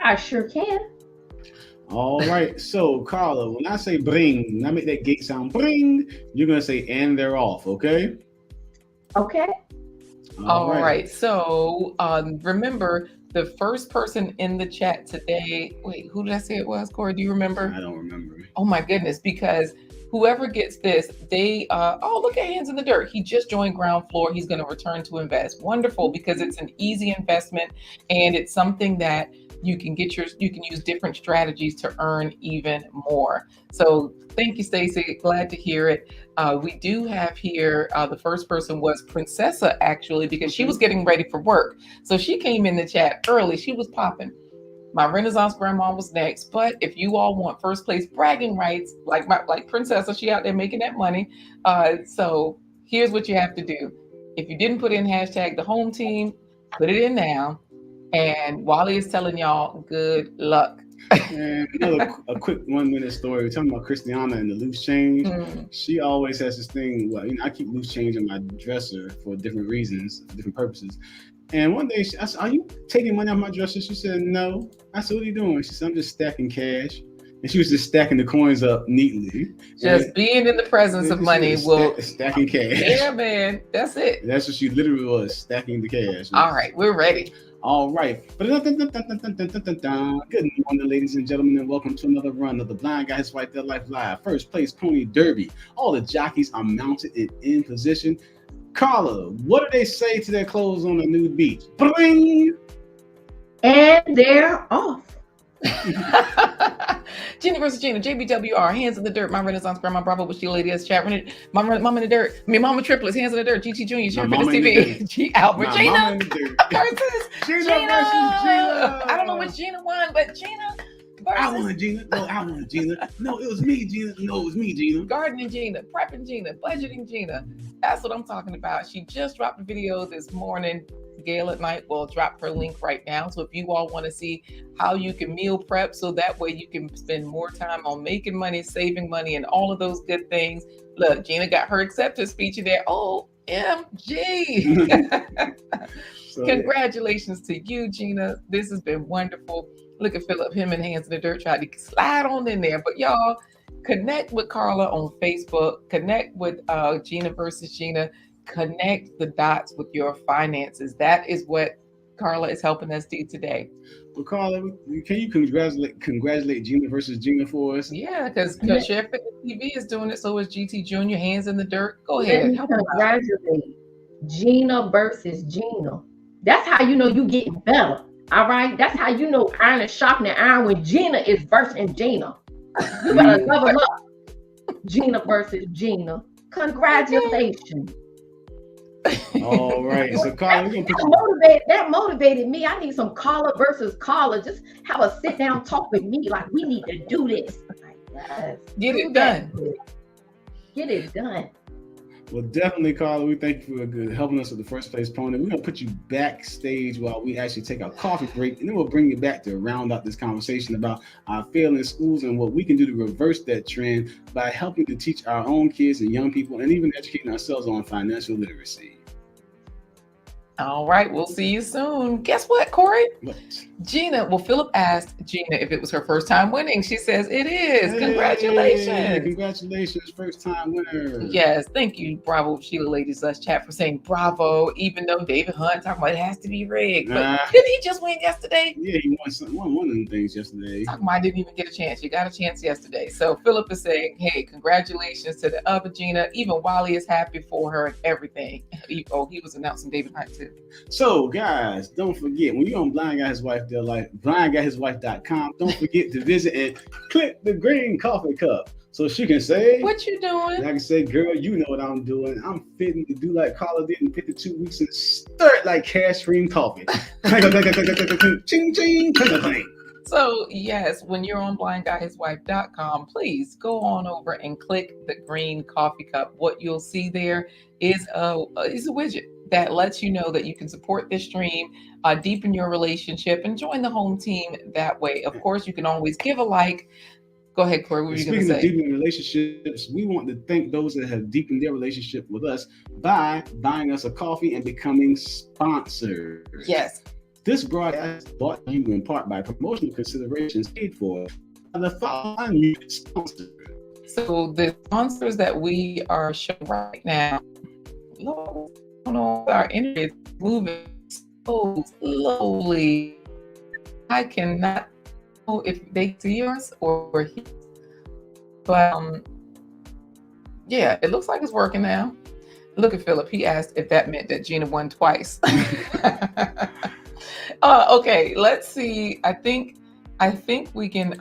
I sure can. All right. So, Carla, when I say bring, when I make that gate sound bring, you're going to say, and they're off, okay? Okay. All right. So, remember, the first person in the chat today, wait, who did I say it was, Corey? Do you remember? I don't remember. Oh my goodness, because whoever gets this, they, look at Hands in the Dirt. He just joined Ground Floor. He's going to return to invest. Wonderful, because it's an easy investment and it's something that you can use different strategies to earn even more. So thank you, Stacey. Glad to hear it. We do have here, the first person was Princessa, actually, because she was getting ready for work. So she came in the chat early. She was popping. My Renaissance grandma was next. But if you all want first place bragging rights, like Princessa, she out there making that money. So here's what you have to do. If you didn't put in hashtag the home team, put it in now. And Wally is telling y'all good luck. And a quick 1 minute story. We're talking about Christiana and the loose change. She always has this thing. Well, you know, I keep loose change in my dresser for different reasons, for different purposes. And one day I said, are you taking money out of my dresser? She said, no. I said, what are you doing? She said, I'm just stacking cash. And she was just stacking the coins up neatly. Just being in the presence of money will stacking cash. Yeah, man. That's it. That's what she literally was, stacking the cash. All right, we're ready. All right. Good morning, ladies and gentlemen, and welcome to another run of the Blind Guy His White Their Life Live First Place Pony Derby. All the jockeys are mounted and in position. Carla, what do they say to their clothes on the nude beach? Bling! And they're off. Gina versus Gina, JBWR, Hands in the Dirt, my Renaissance grandma, Bravo, with you lady as chat. Mama in the Dirt, Mama Triplets, Hands in the Dirt, GT Junior, Chef Fitness TV, G Albert, Gina versus Gina. I don't know which Gina won, but Gina versus. I won Gina. No, I won Gina. No, it was me, Gina. No, it was me, Gina. Gardening Gina, prepping Gina, budgeting Gina. That's what I'm talking about. She just dropped a video this morning. Gail at Night will drop her link right now. So if you all want to see how you can meal prep so that way you can spend more time on making money, saving money, and all of those good things. Look, Gina got her acceptance speech in there. OMG. Congratulations to you, Gina. This has been wonderful. Look at Philip, him and Hands in the Dirt tried to slide on in there. But y'all, connect with Carla on Facebook. Connect with Gina versus Gina. Connect the dots with your finances. That is what Carla is helping us do today. Well, Carla, can you congratulate Gina versus Gina for us? Yeah, because Chef Fitness TV is doing it. So is GT Junior, Hands in the Dirt. Go ahead. Congratulate Gina versus Gina. That's how you know you getting better. All right. That's how you know iron is sharpening iron when Gina is versus Gina. You gotta level up. Gina versus Gina. Congratulations. All right, so Carla, we're gonna put that motivated me. I need some Carla versus Carla. Just have a sit down talk with me. Like, we need to do this. Get it done. Get it done. Well, definitely, Carla. We thank you for helping us with the first place pony. We're gonna put you backstage while we actually take our coffee break, and then we'll bring you back to round out this conversation about our failing schools and what we can do to reverse that trend by helping to teach our own kids and young people, and even educating ourselves on financial literacy. All right, we'll see you soon. Guess what, Corey? What? Gina, well, Philip asked Gina if it was her first time winning. She says it is. Hey, Congratulations. Congratulations, first time winner. Yes, thank you, Bravo Sheila Ladies Us chat for saying bravo, even though David Hunt talking about it has to be rigged. But didn't he just win yesterday? Yeah, he won one of them things yesterday. Talking about I didn't even get a chance. You got a chance yesterday. So Philip is saying, hey, congratulations to the other Gina. Even Wally is happy for her and everything. He was announcing David Hunt too. So guys, don't forget, when you're on Blind Guy His Wife, they're like blindguyhiswife.com. Don't forget to visit and click the green coffee cup so she can say, what you doing? I can say, girl, you know what I'm doing. I'm fitting to do like Carla did in 52 weeks and stir it like cash cream coffee. Ching, ching, cling. So yes, when you're on blindguyhiswife.com, please go on over and click the green coffee cup. What you'll see there is a widget that lets you know that you can support this stream, deepen your relationship, and join the home team that way. Of course, you can always give a like. Go ahead, Corey. What were you going to say? Speaking of deepening relationships, we want to thank those that have deepened their relationship with us by buying us a coffee and becoming sponsors. Yes. This broadcast brought to you in part by promotional considerations paid for by the following sponsors. So the sponsors that we are showing right now, Lord, I don't know, our internet is moving so slowly. I cannot know if they see us or hear us. But yeah, it looks like it's working now. Look at Philip. He asked if that meant that Gina won twice. Okay, let's see. I think we can,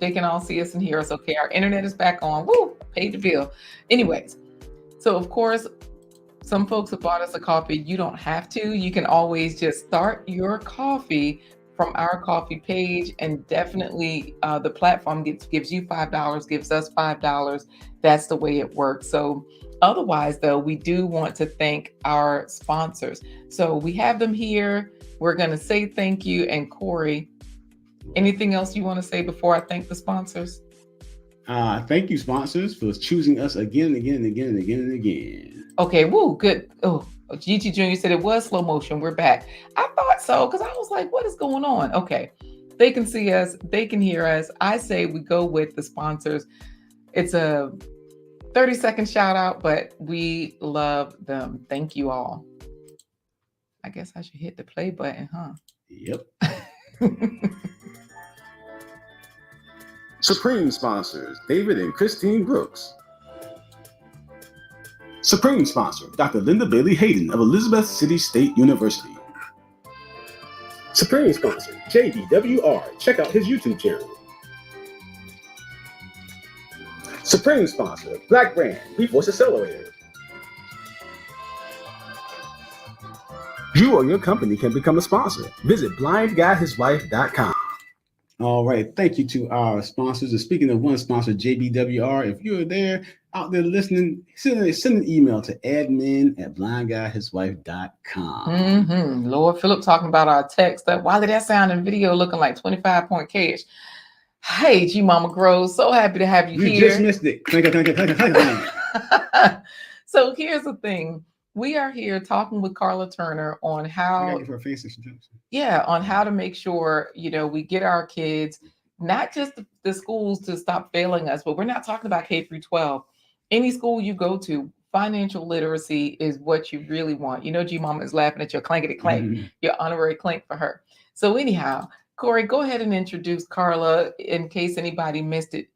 they can all see us and hear us. Okay, our internet is back on. Woo, paid the bill. Anyways, so of course, some folks have bought us a coffee. You don't have to. You can always just start your coffee from our coffee page, and definitely the platform gives you $5, gives us $5. That's the way it works. So otherwise, though, we do want to thank our sponsors. So we have them here. We're going to say thank you. And Corey, anything else you want to say before I thank the sponsors? Thank you, sponsors, for choosing us again and again and again and again and again. Okay, woo, good. Oh, GT Jr. said it was slow motion. We're back. I thought so, because I was like, what is going on? Okay, they can see us. They can hear us. I say we go with the sponsors. It's a 30-second shout out, but we love them. Thank you all. I guess I should hit the play button, huh? Yep. Supreme sponsors, David and Christine Brooks. Supreme sponsor, Dr. Linda Bailey Hayden of Elizabeth City State University. Supreme sponsor, JDWR. Check out his YouTube channel. Supreme sponsor, Black Brand, Resource Accelerator. You or your company can become a sponsor. Visit blindguyhiswife.com. All right. Thank you to our sponsors. And speaking of one sponsor, JBWR, if you're out there listening, send an email to admin@blindguyhiswife.com. Mm-hmm. Lord Philip talking about our text. Why did that sound in video looking like 25-point cash? Hey, G Mama Grows, so happy to have you here. You just missed it. So here's the thing. We are here talking with Carla Turner on how, on how to make sure, we get our kids, not just the schools to stop failing us, but we're not talking about K through 12. Any school you go to, financial literacy is what you really want. G Mama is laughing at your clankety clank, your honorary clank for her. So anyhow, Corey, go ahead and introduce Carla in case anybody missed it.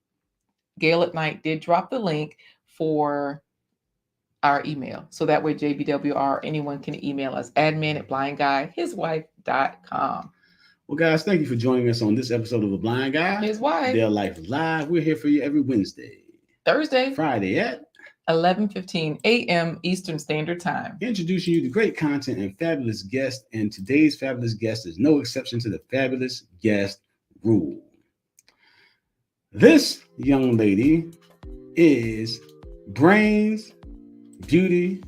Gail at Night did drop the link for our email. So that way JBWR, anyone can email us, admin@blindguyhiswife.com. Well, guys, thank you for joining us on this episode of The Blind Guy. His Wife. Their Life Live. We're here for you every Wednesday, Thursday, Friday at 11:15 a.m. Eastern Standard Time. Introducing you to great content and fabulous guests. And today's fabulous guest is no exception to the fabulous guest rule. This young lady is brains, beauty,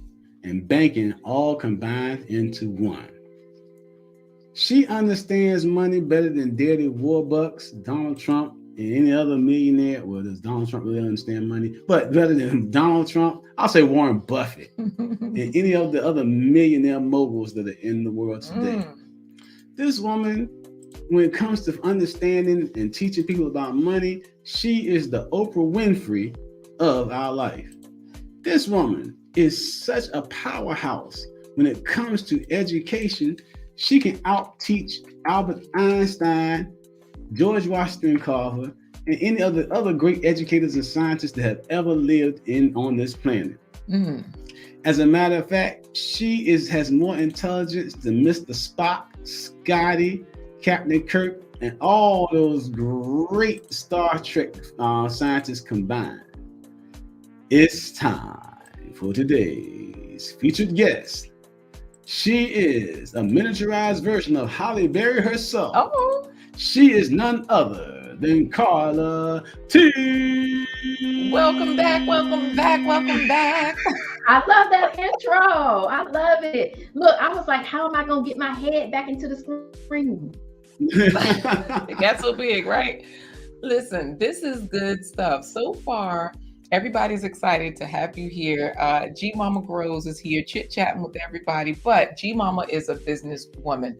and banking all combined into one. She understands money better than Daddy Warbucks, Donald Trump, and any other millionaire. Well, does Donald Trump really understand money? But better than Donald Trump, I'll say Warren Buffett and any of the other millionaire moguls that are in the world today. This woman, when it comes to understanding and teaching people about money, she is the Oprah Winfrey of our life. This woman is such a powerhouse when it comes to education. She can out-teach Albert Einstein, George Washington Carver, and any other great educators and scientists that have ever lived on this planet. As a matter of fact, she has more intelligence than Mr. Spock, Scotty, Captain Kirk, and all those great Star Trek scientists combined. It's time for today's featured guest. She is a miniaturized version of Halle Berry herself. Oh. She is none other than Carla T. Welcome back, welcome back, welcome back. I love that intro. I love it. Look, I was like, how am I going to get my head back into the screen? It got so big, right? Listen, this is good stuff. So far, everybody's excited to have you here. G Mama Grows is here chit-chatting with everybody, but G Mama is a businesswoman.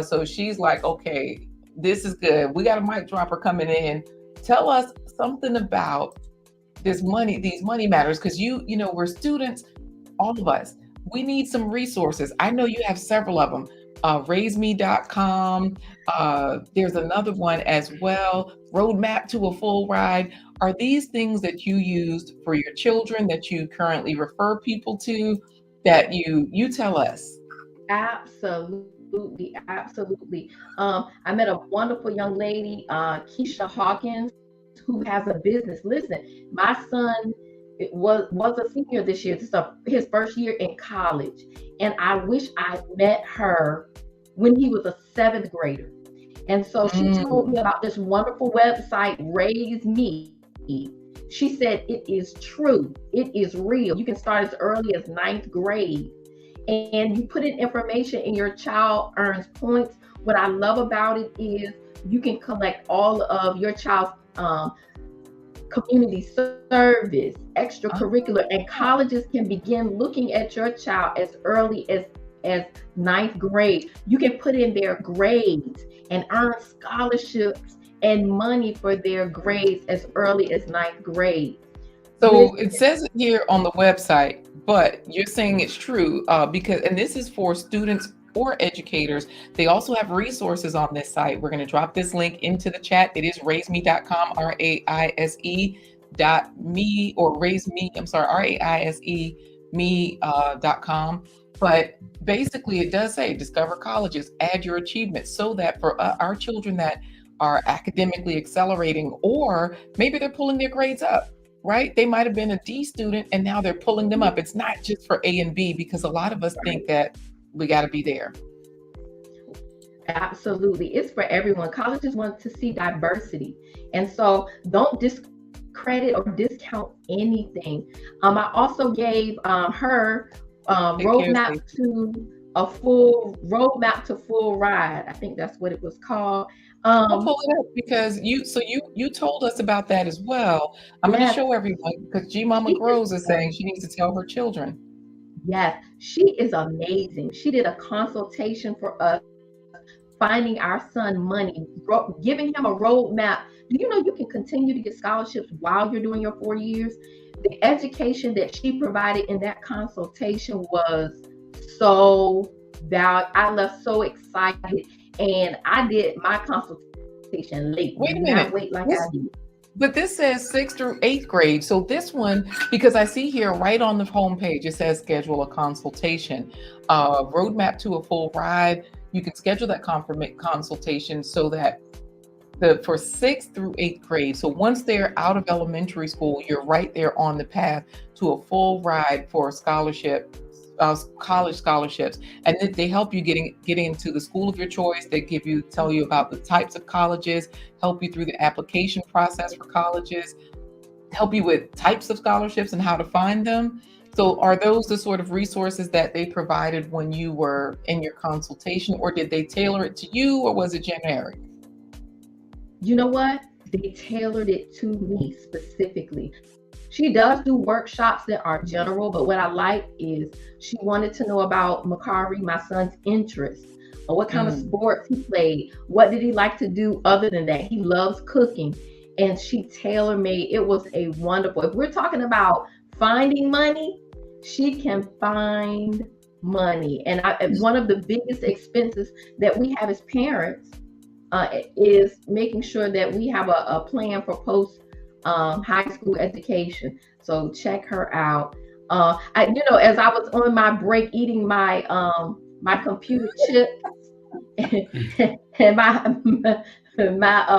So she's like, okay, this is good. We got a mic dropper coming in. Tell us something about these money matters, because you know, we're students, all of us. We need some resources. I know you have several of them. RaiseMe.com. There's another one as well. Roadmap to a Full Ride. Are these things that you used for your children that you currently refer people to, that you tell us? Absolutely. I met a wonderful young lady, Keisha Hawkins, who has a business. Listen, my son was a senior this year. This is his first year in college. And I wish I met her when he was a 7th grader. And so she told me about this wonderful website, Raise Me. She said, it is true. It is real. You can start as early as 9th grade. And you put in information and your child earns points. What I love about it is you can collect all of your child's community service, extracurricular, and colleges can begin looking at your child as early as 9th grade. You can put in their grades and earn scholarships and money for their grades as early as 9th grade. So it says it here on the website, but you're saying it's true because, and this is for students or educators. They also have resources on this site. We're going to drop this link into the chat. It is raiseme.com, RAISE.me, or raiseme, RAISE.me.com. But basically it does say discover colleges, add your achievements, so that for our children that are academically accelerating, or maybe they're pulling their grades up, right? They might have been a D student and now they're pulling them up. It's not just for A and B, because a lot of us think that we got to be there. Absolutely. It's for everyone. Colleges want to see diversity. And so don't discredit or discount anything. I also gave her roadmap to full ride. I think that's what it was called. I'll pull it up because you told us about that as well. I'm going to show everyone, because G Mama Grows is saying she needs to tell her children. Yes, she is amazing. She did a consultation for us, finding our son money, giving him a roadmap. Do you know you can continue to get scholarships while you're doing your 4 years? The education that she provided in that consultation was so valuable. I left so excited, and I did my consultation late. Wait a minute. Wait like I did. But this says 6th through 8th grade. So this one, because I see here right on the homepage, it says schedule a consultation. Roadmap to a Full Ride. You can schedule that consultation so that for 6th through 8th grade. So once they're out of elementary school, you're right there on the path to a full ride for scholarship, college scholarships. And then they help you getting into the school of your choice. They tell you about the types of colleges, help you through the application process for colleges, help you with types of scholarships and how to find them. So are those the sort of resources that they provided when you were in your consultation, or did they tailor it to you, or was it generic? You know what? They tailored it to me specifically. She does do workshops that are general, but what I like is she wanted to know about Makari, my son's interests, or what kind of sports he played. What did he like to do other than that? He loves cooking. And she tailor-made. It was a wonderful. If we're talking about finding money, she can find money. And one of the biggest expenses that we have as parents is making sure that we have a plan for post high school education. So check her out. As I was on my break eating my my computer chip and my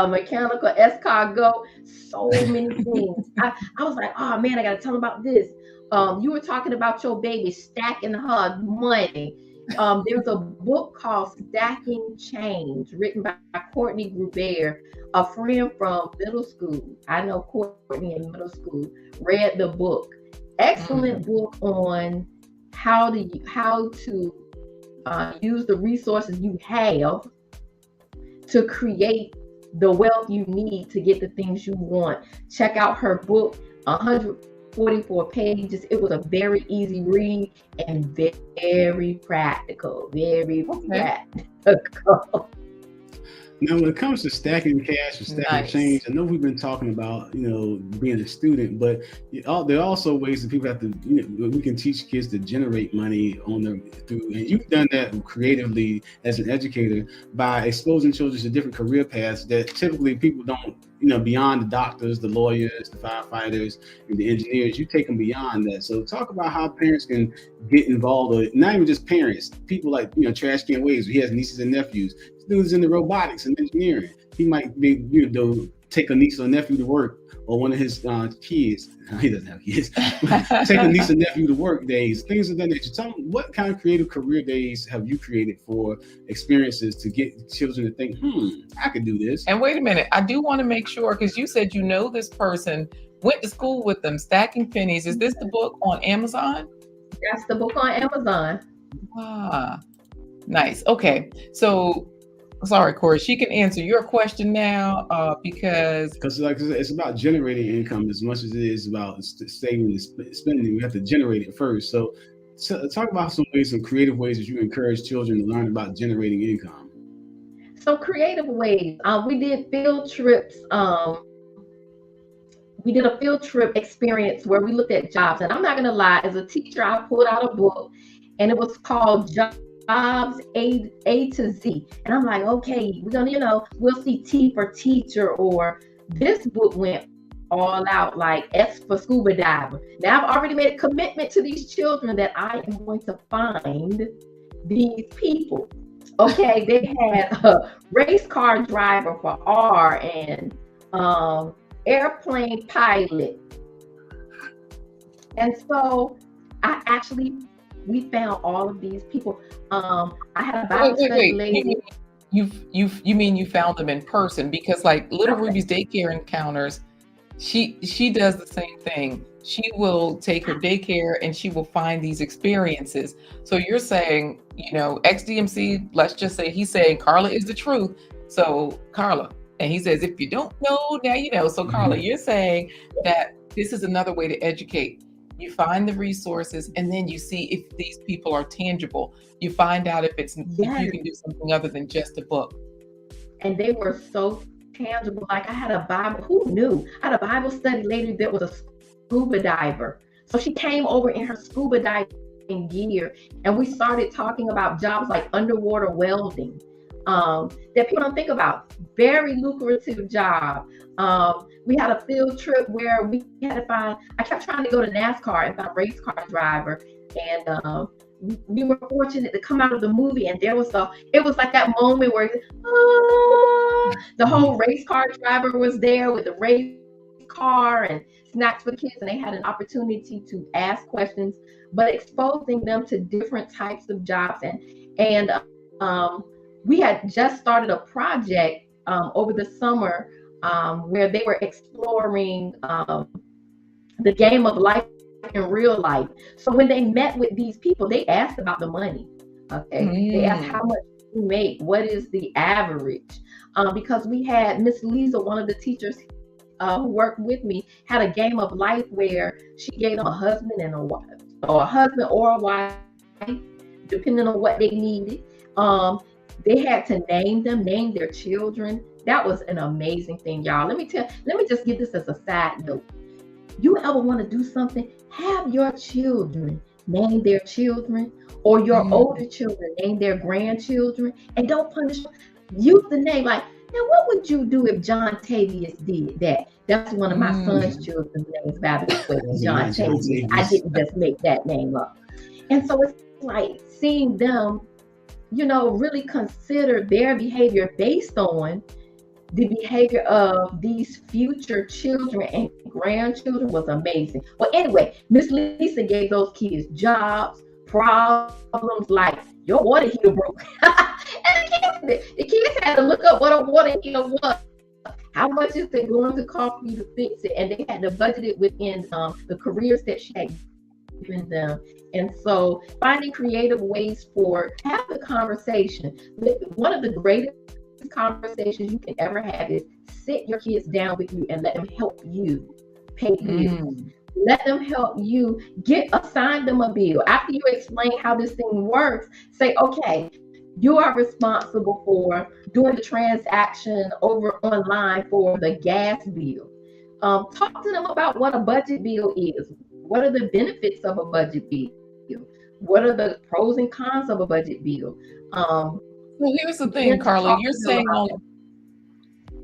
mechanical escargot, so many things. I was like, oh man, I gotta tell them about this. You were talking about your baby stacking her money. There's a book called Stacking Change, written by Courtney Gruber, a friend from middle school. I know Courtney in middle school read the book. Excellent book on how to use the resources you have to create the wealth you need to get the things you want. Check out her book, 144 pages. It was a very easy read and very practical. Practical. Now, when it comes to stacking cash or stacking change, I know we've been talking about, being a student, but there are also ways that people have to, we can teach kids to generate money through, and you've done that creatively as an educator by exposing children to different career paths that typically people don't, beyond the doctors, the lawyers, the firefighters, and the engineers. You take them beyond that. So talk about how parents can get involved, or not even just parents, people like, Trash Can Waves, he has nieces and nephews. Dude's in the robotics and engineering. He might be, take a niece or nephew to work, or one of his kids. He doesn't have kids. Take a niece or nephew to work days, things of that nature. Tell them, what kind of creative career days have you created for experiences to get children to think, I could do this? And wait a minute, I do want to make sure, because you said this person, went to school with them, Stacking Pennies. Is this the book on Amazon? That's the book on Amazon. Ah, nice. Okay, so. Sorry, Corey, she can answer your question now because like it's about generating income as much as it is about saving and spending. We have to generate it first. So talk about some creative ways that you encourage children to learn about generating income. So creative ways. We did field trips. We did a field trip experience where we looked at jobs. And I'm not going to lie, as a teacher, I pulled out a book and it was called Jobs A to Z. And I'm like, okay, we're gonna, we'll see T for teacher, or this book went all out, like S for scuba diver. Now I've already made a commitment to these children that I am going to find these people. Okay, they had a race car driver for R and airplane pilot. And so we found all of these people. I had a Bible study lady. You mean you found them in person? Because like Little Ruby's daycare encounters, she does the same thing. She will take her daycare and she will find these experiences. So you're saying, XDMC, let's just say he's saying Carla is the truth. So Carla, and he says, if you don't know, now you know. So Carla, you're saying that this is another way to educate. You find the resources, and then you see if these people are tangible. You find out if you can do something other than just a book. And they were so tangible. Like I had a Bible, who knew? I had a Bible study lady that was a scuba diver. So she came over in her scuba diving gear, and we started talking about jobs like underwater welding, that people don't think about. Very lucrative job. We had a field trip where we had to find, I kept trying to go to NASCAR and find a race car driver. And we were fortunate to come out of the movie, and it was like that moment where the whole race car driver was there with the race car and snacks for the kids, and they had an opportunity to ask questions, but exposing them to different types of jobs. And we had just started a project over the summer where they were exploring the game of life in real life. So when they met with these people, they asked about the money. Okay, they asked how much you make, what is the average? Because we had Miss Lisa, one of the teachers who worked with me, had a game of life where she gave them a husband and a wife, or a husband or a wife, depending on what they needed. They had to name their children. That was an amazing thing, y'all. Let me just give this as a side note. You ever want to do something, have your children name their children, or your older children name their grandchildren, and don't punish them. Use the name. Like, now what would you do if John Tavius did that? That's one of my son's children's names, by the way, John Tavius. I didn't just make that name up. And so it's like seeing them, really consider their behavior based on the behavior of these future children and grandchildren was amazing. Well, anyway, Miss Lisa gave those kids jobs, problems like your water heater broke. And the kids had to look up what a water heater was. How much is it going to cost you to fix it? And they had to budget it within the careers that she had given them. And so finding creative ways for have the conversation. One of the greatest conversations you can ever have is sit your kids down with you and let them help you pay bills. Let them help you assign them a bill. After you explain how this thing works, say, okay, you are responsible for doing the transaction over online for the gas bill. Talk to them about what a budget bill is. What are the benefits of a budget bill? What are the pros and cons of a budget bill? Well, here's the thing, Carla. You're saying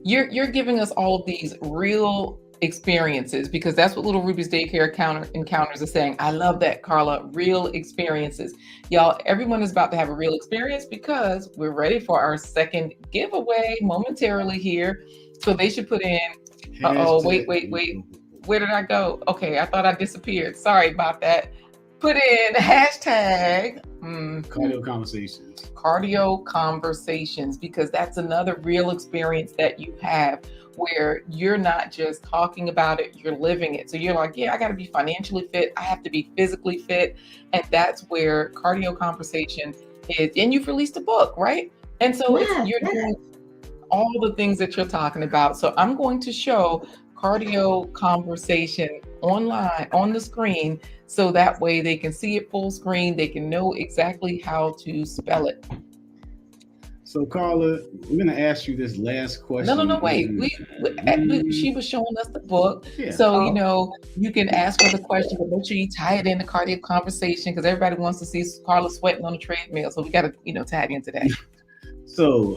you're giving us all of these real experiences, because that's what Little Ruby's Daycare Encounters are saying. I love that, Carla. Real experiences. Y'all, everyone is about to have a real experience because we're ready for our second giveaway momentarily here. So they should put in, wait. Where did I go? Okay, I thought I disappeared. Sorry about that. Put in hashtag cardio conversations, because that's another real experience that you have where you're not just talking about it, you're living it. So you're like, yeah, I got to be financially fit. I have to be physically fit. And that's where cardio conversation is. And you've released a book, right? And so you're doing all the things that you're talking about. So I'm going to show cardio conversation online on the screen, so that way they can see it full screen. They can know exactly how to spell it. So Carla, we're going to ask you this last question. No, wait. She was showing us the book. Yeah. So, you can ask her the question, but make sure you tie it into cardio conversation, because everybody wants to see Carla sweating on the treadmill. So we got to, tie it into that. So,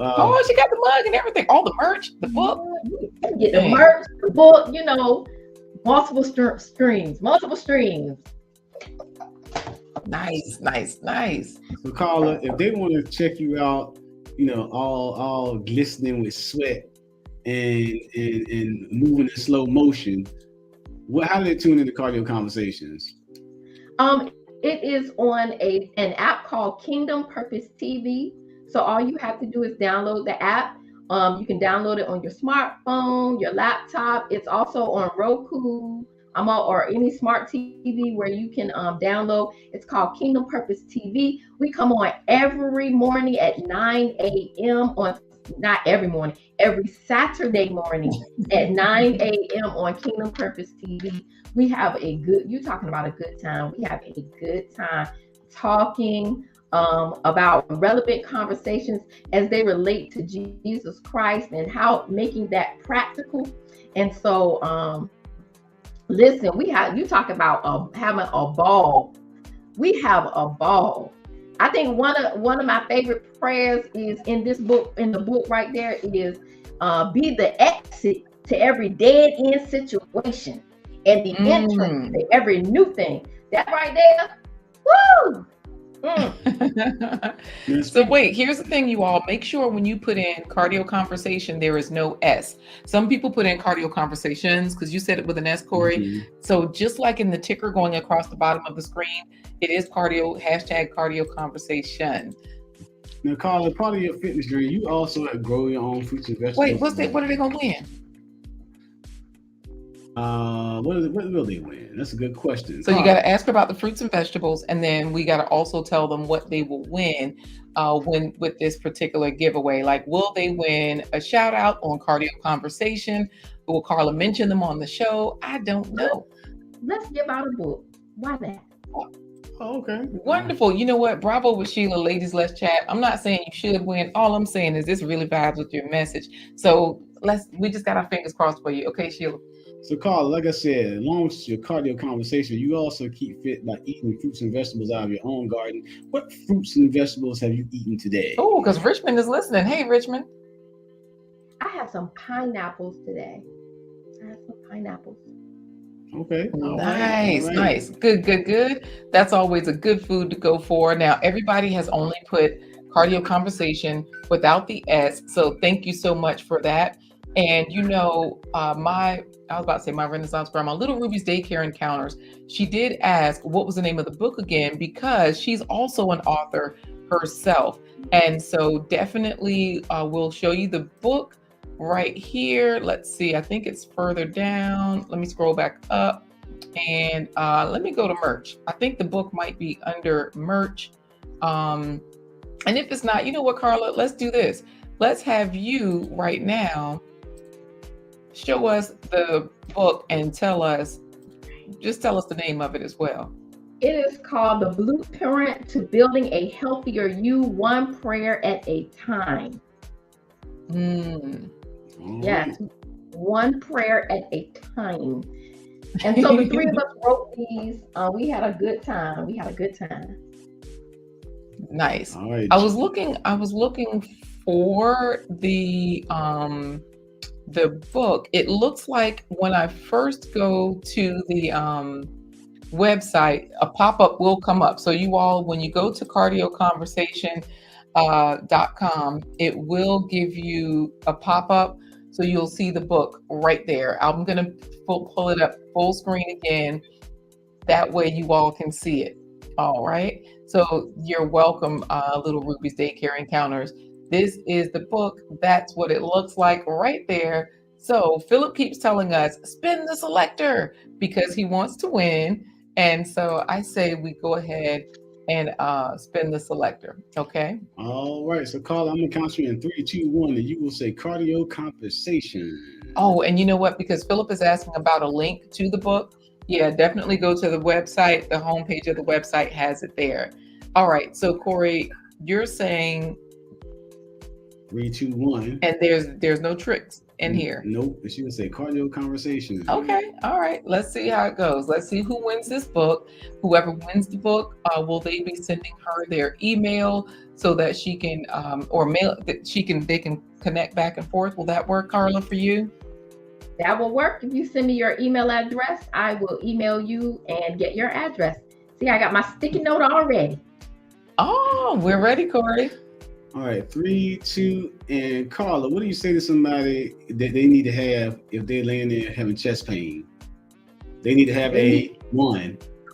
she got the mug and everything, all the merch, the book. Get the merch, the book, multiple streams. Nice. So Carla, if they want to check you out, all glistening with sweat and moving in slow motion, how do they tune into Cardio Conversations? It is on an app called Kingdom Purpose TV. So all you have to do is download the app. You can download it on your smartphone, your laptop. It's also on Roku, or any smart TV where you can download. It's called Kingdom Purpose TV. We come on every morning at 9 a.m. not every morning, every Saturday morning at 9 a.m. on Kingdom Purpose TV. We have you're talking about a good time. We have a good time talking about relevant conversations as they relate to Jesus Christ and how making that practical. And so, listen, you talk about having a ball. We have a ball. I think one of my favorite prayers is in the book right there is be the exit to every dead end situation and the entrance to every new thing. That right there, woo! So wait, here's the thing, you all. Make sure when you put in cardio conversation, there is no S. Some people put in cardio conversations because you said it with an S, Corey. Mm-hmm. So just like in the ticker going across the bottom of the screen, it is hashtag cardio conversation. Now, Carla, part of your fitness journey, you also grow your own fruits and vegetables. Wait, what are they going to win? What will they win? That's a good question. So you got to ask her about the fruits and vegetables, and then we got to also tell them what they will win when with this particular giveaway. Like, will they win a shout out on Cardio Conversation? Will Carla mention them on the show? I don't know. Let's give out a book. Why not? Oh, okay. Wonderful. You know what? Bravo with Sheila. Ladies, let's chat. I'm not saying you should win. All I'm saying is this really vibes with your message. So we just got our fingers crossed for you. Okay, Sheila. So, Carla, like I said, as long as your cardio conversation, you also keep fit by eating fruits and vegetables out of your own garden. What fruits and vegetables have you eaten today? Oh, because Richmond is listening. Hey, Richmond. I have some pineapples today. Okay. Nice. Good. That's always a good food to go for. Now, everybody has only put Cardio Conversation without the S. So thank you so much for that. And I was about to say my Renaissance grandma, Little Ruby's Daycare Encounters. She did ask what was the name of the book again, because she's also an author herself. And so definitely we'll show you the book right here. Let's see. I think it's further down. Let me scroll back up and let me go to merch. I think the book might be under merch. And if it's not, you know what, Carla, let's do this. Let's have you right now show us the book and tell us the name of it as well. It is called The Blueprint to Building a Healthier You, One Prayer at a Time. Yes, one prayer at a time. And so the three of us wrote these. We had a good time. Nice. All right. I was looking for the book. It looks like when I first go to the website, a pop-up will come up. So you all, when you go to cardioconversation.com, it will give you a pop-up. So you'll see the book right there. I'm going to pull it up full screen again. That way you all can see it. All right. So you're welcome, Little Ruby's Daycare Encounters. This is the book. That's what it looks like right there. So Philip keeps telling us, spin the selector, because he wants to win. And so I say we go ahead and spin the selector. Okay. All right. So Carla, I'm gonna count you in 3, 2, 1, and you will say cardio conversation. Oh, and you know what? Because Philip is asking about a link to the book. Yeah, definitely go to the website. The homepage of the website has it there. All right. So Corey, you're saying 3, 2, 1. And there's no tricks in here. Nope. She would say cardio conversation. Okay. All right. Let's see how it goes. Let's see who wins this book. Whoever wins the book, will they be sending her their email so that she can or mail that they can connect back and forth? Will that work, Carla, for you? That will work. If you send me your email address, I will email you and get your address. See, I got my sticky note already. Oh, we're ready, Corey. All right, 3, 2, and Carla, what do you say to somebody that they need to have if they're laying there having chest pain? They need to have a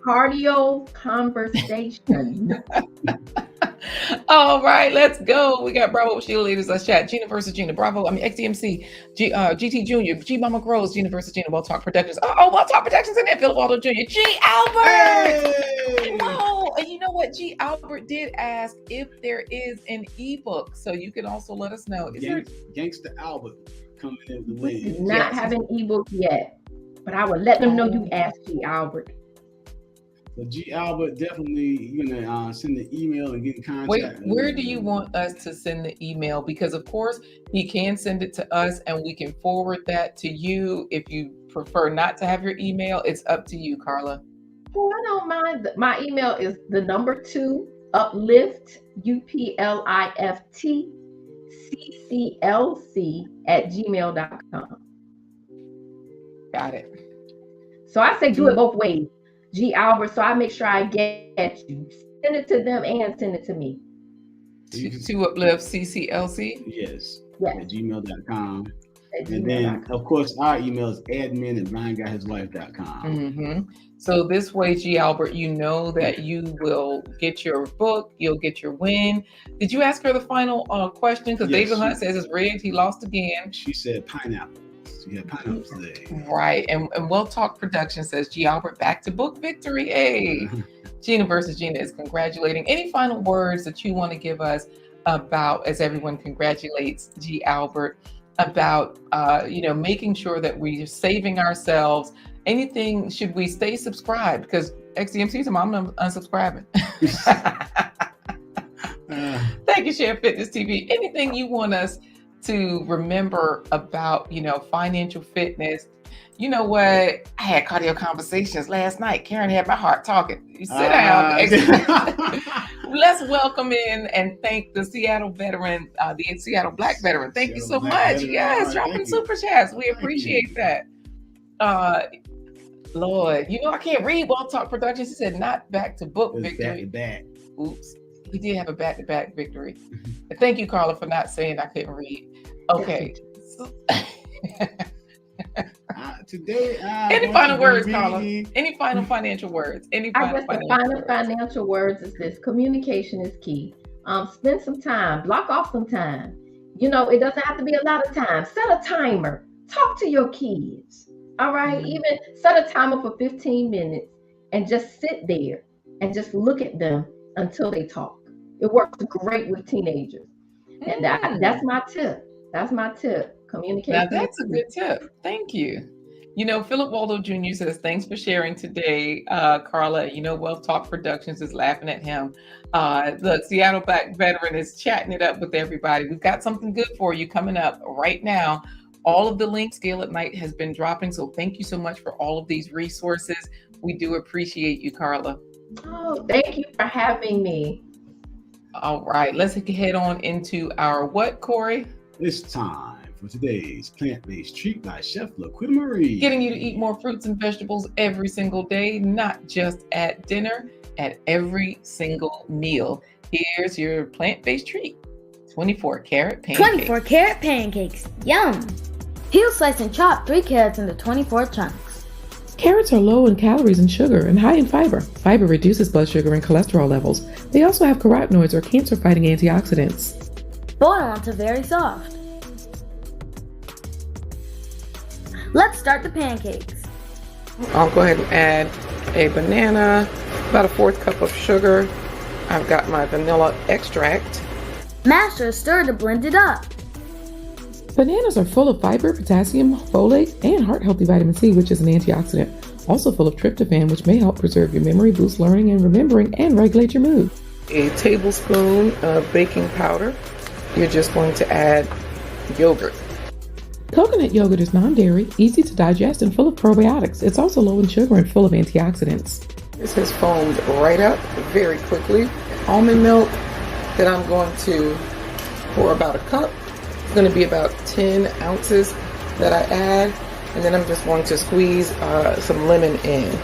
cardio conversation. All right, let's go. We got Bravo with Sheila Leaders. Let's chat. Gina versus Gina. Bravo. XDMC. GT Junior. G Mama Grows. Gina versus Gina. We'll Talk Productions. We'll Talk Productions in there. Philip Waldo Jr. G Albert. Hey! Oh, and you know what? G Albert did ask if there is an ebook, so you can also let us know. Gangsta Albert coming in the win. Not have an ebook yet, but I will let them know you asked G Albert. So G Albert, definitely you're gonna send the email and get in contact. Wait, where do you want us to send the email? Because of course he can send it to us and we can forward that to you. If you prefer not to have your email, it's up to you, Carla. Oh, I don't mind. My email is the number 2 uplift UPLIFT CCLC@gmail.com. Got it. So I say do it both ways. G Albert, so I make sure I get you. Send it to them and send it to me. To uplift CCLC? Yes. Yes. At gmail.com. And then, of course, our email is admin@blindguyhiswife.com. Mm-hmm. So this way, G Albert, you know that you will get your book, you'll get your win. Did you ask her the final question? Because David Hunt says it's rigged. He lost again. She said pineapple. pineapples. We have pineapples today. Right. And We'll Talk Production says, G. Albert, back to book victory. Hey. Gina versus Gina is congratulating. Any final words that you want to give us about, as everyone congratulates G. Albert, about making sure that we're saving ourselves? Anything? Should we stay subscribed? Because XDMC, I'm unsubscribing. Thank you, Share Fitness TV. Anything you want us to remember about, financial fitness? You know what? I had cardio conversations last night. Karen had my heart talking. You sit down. Let's welcome in and thank the Seattle veteran, the Seattle Black veteran. Thank you so much. Yes, dropping super chats. We appreciate that. Lord, I can't read Wealth Talk Productions. He said not back to book victory. Back. Oops. He did have a back-to-back victory. Thank you, Carla, for not saying I couldn't read. Okay. Today, any final words, Carla? Any final financial words? I guess the final financial words is this: communication is key. Spend some time, block off some time. It doesn't have to be a lot of time. Set a timer. Talk to your kids. All right. Even set a timer for 15 minutes and just sit there and just look at them until they talk. It works great with teenagers. And that's my tip. Communication. Now that's a good tip. Thank you. Philip Waldo Jr. says, thanks for sharing today, Carla. Wealth Talk Productions is laughing at him. The Seattle Black veteran is chatting it up with everybody. We've got something good for you coming up right now. All of the links Gail at Night has been dropping. So thank you so much for all of these resources. We do appreciate you, Carla. Oh, thank you for having me. All right, let's head on into our what, Corey? It's time for today's plant-based treat by Chef LaQuita Marie. Getting you to eat more fruits and vegetables every single day, not just at dinner, at every single meal. Here's your plant-based treat. 24 carrot pancakes. 24 carrot pancakes. Yum! Peel, slice, and chop 3 carrots into 24 chunks. Carrots are low in calories and sugar and high in fiber. Fiber reduces blood sugar and cholesterol levels. They also have carotenoids or cancer-fighting antioxidants. Boil until very soft. Let's start the pancakes. I'll go ahead and add a banana, about a 1/4 cup of sugar. I've got my vanilla extract. Mash or stir to blend it up. Bananas are full of fiber, potassium, folate, and heart-healthy vitamin C, which is an antioxidant. Also full of tryptophan, which may help preserve your memory, boost learning and remembering, and regulate your mood. A tablespoon of baking powder. You're just going to add yogurt. Coconut yogurt is non-dairy, easy to digest, and full of probiotics. It's also low in sugar and full of antioxidants. This has foamed right up very quickly. Almond milk that I'm going to pour about a cup. It's going to be about 10 ounces that I add, and then I'm just going to squeeze some lemon in.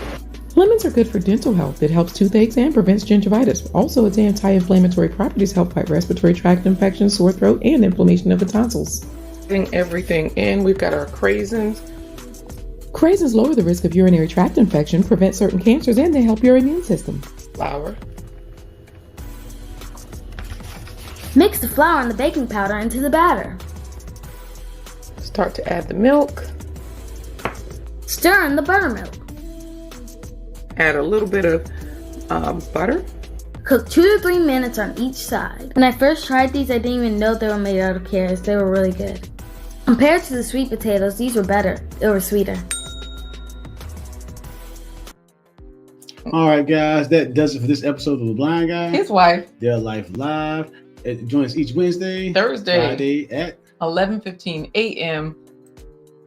Lemons are good for dental health. It helps toothaches and prevents gingivitis. Also, its anti-inflammatory properties help fight respiratory tract infections, sore throat, and inflammation of the tonsils. Putting everything in, we've got our craisins. Craisins lower the risk of urinary tract infection, prevent certain cancers, and they help your immune system. Flour. Mix the flour and the baking powder into the batter. Start to add the milk. Stir in the buttermilk. Add a little bit of butter. Cook 2 to 3 minutes on each side. When I first tried these, I didn't even know they were made out of carrots. They were really good. Compared to the sweet potatoes, these were better. They were sweeter. All right, guys, that does it for this episode of The Blind Guy. His wife. Their Life Live. Join us each Wednesday, Thursday, Friday at 11:15 a.m.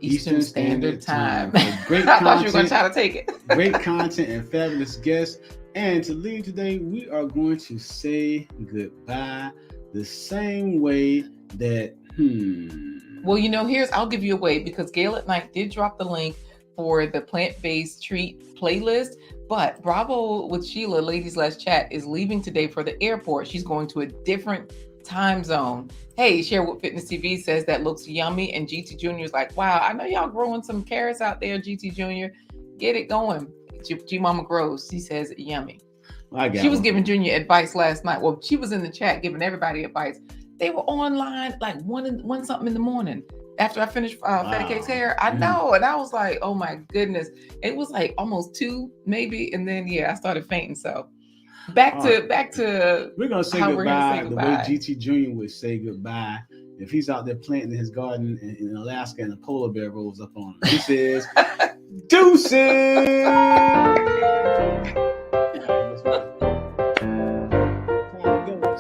Eastern Standard Time. Great I thought you were going to try to take it. Great content and fabulous guests. And to leave today, we are going to say goodbye the same way that, Well, I'll give you a way, because Gail at Night did drop the link for the plant-based treat playlist. But Bravo with Sheila, Ladies Let's Chat, is leaving today for the airport. She's going to a different time zone. Hey, Sherwood Fitness TV says that looks yummy. And GT Jr. is like, wow, I know y'all growing some carrots out there, GT Jr. Get it going. G Mama Grows, she says yummy. She was giving Junior advice last night. Well, she was in the chat giving everybody advice. They were online like one something in the morning. after I finished Fatty Cake's hair. I know. And I was like, oh my goodness. It was like almost 2 maybe. And then, I started fainting. So back to we're going to say goodbye the way GT Jr. would say goodbye if he's out there planting his garden in Alaska and a polar bear rolls up on him. He says, deuces.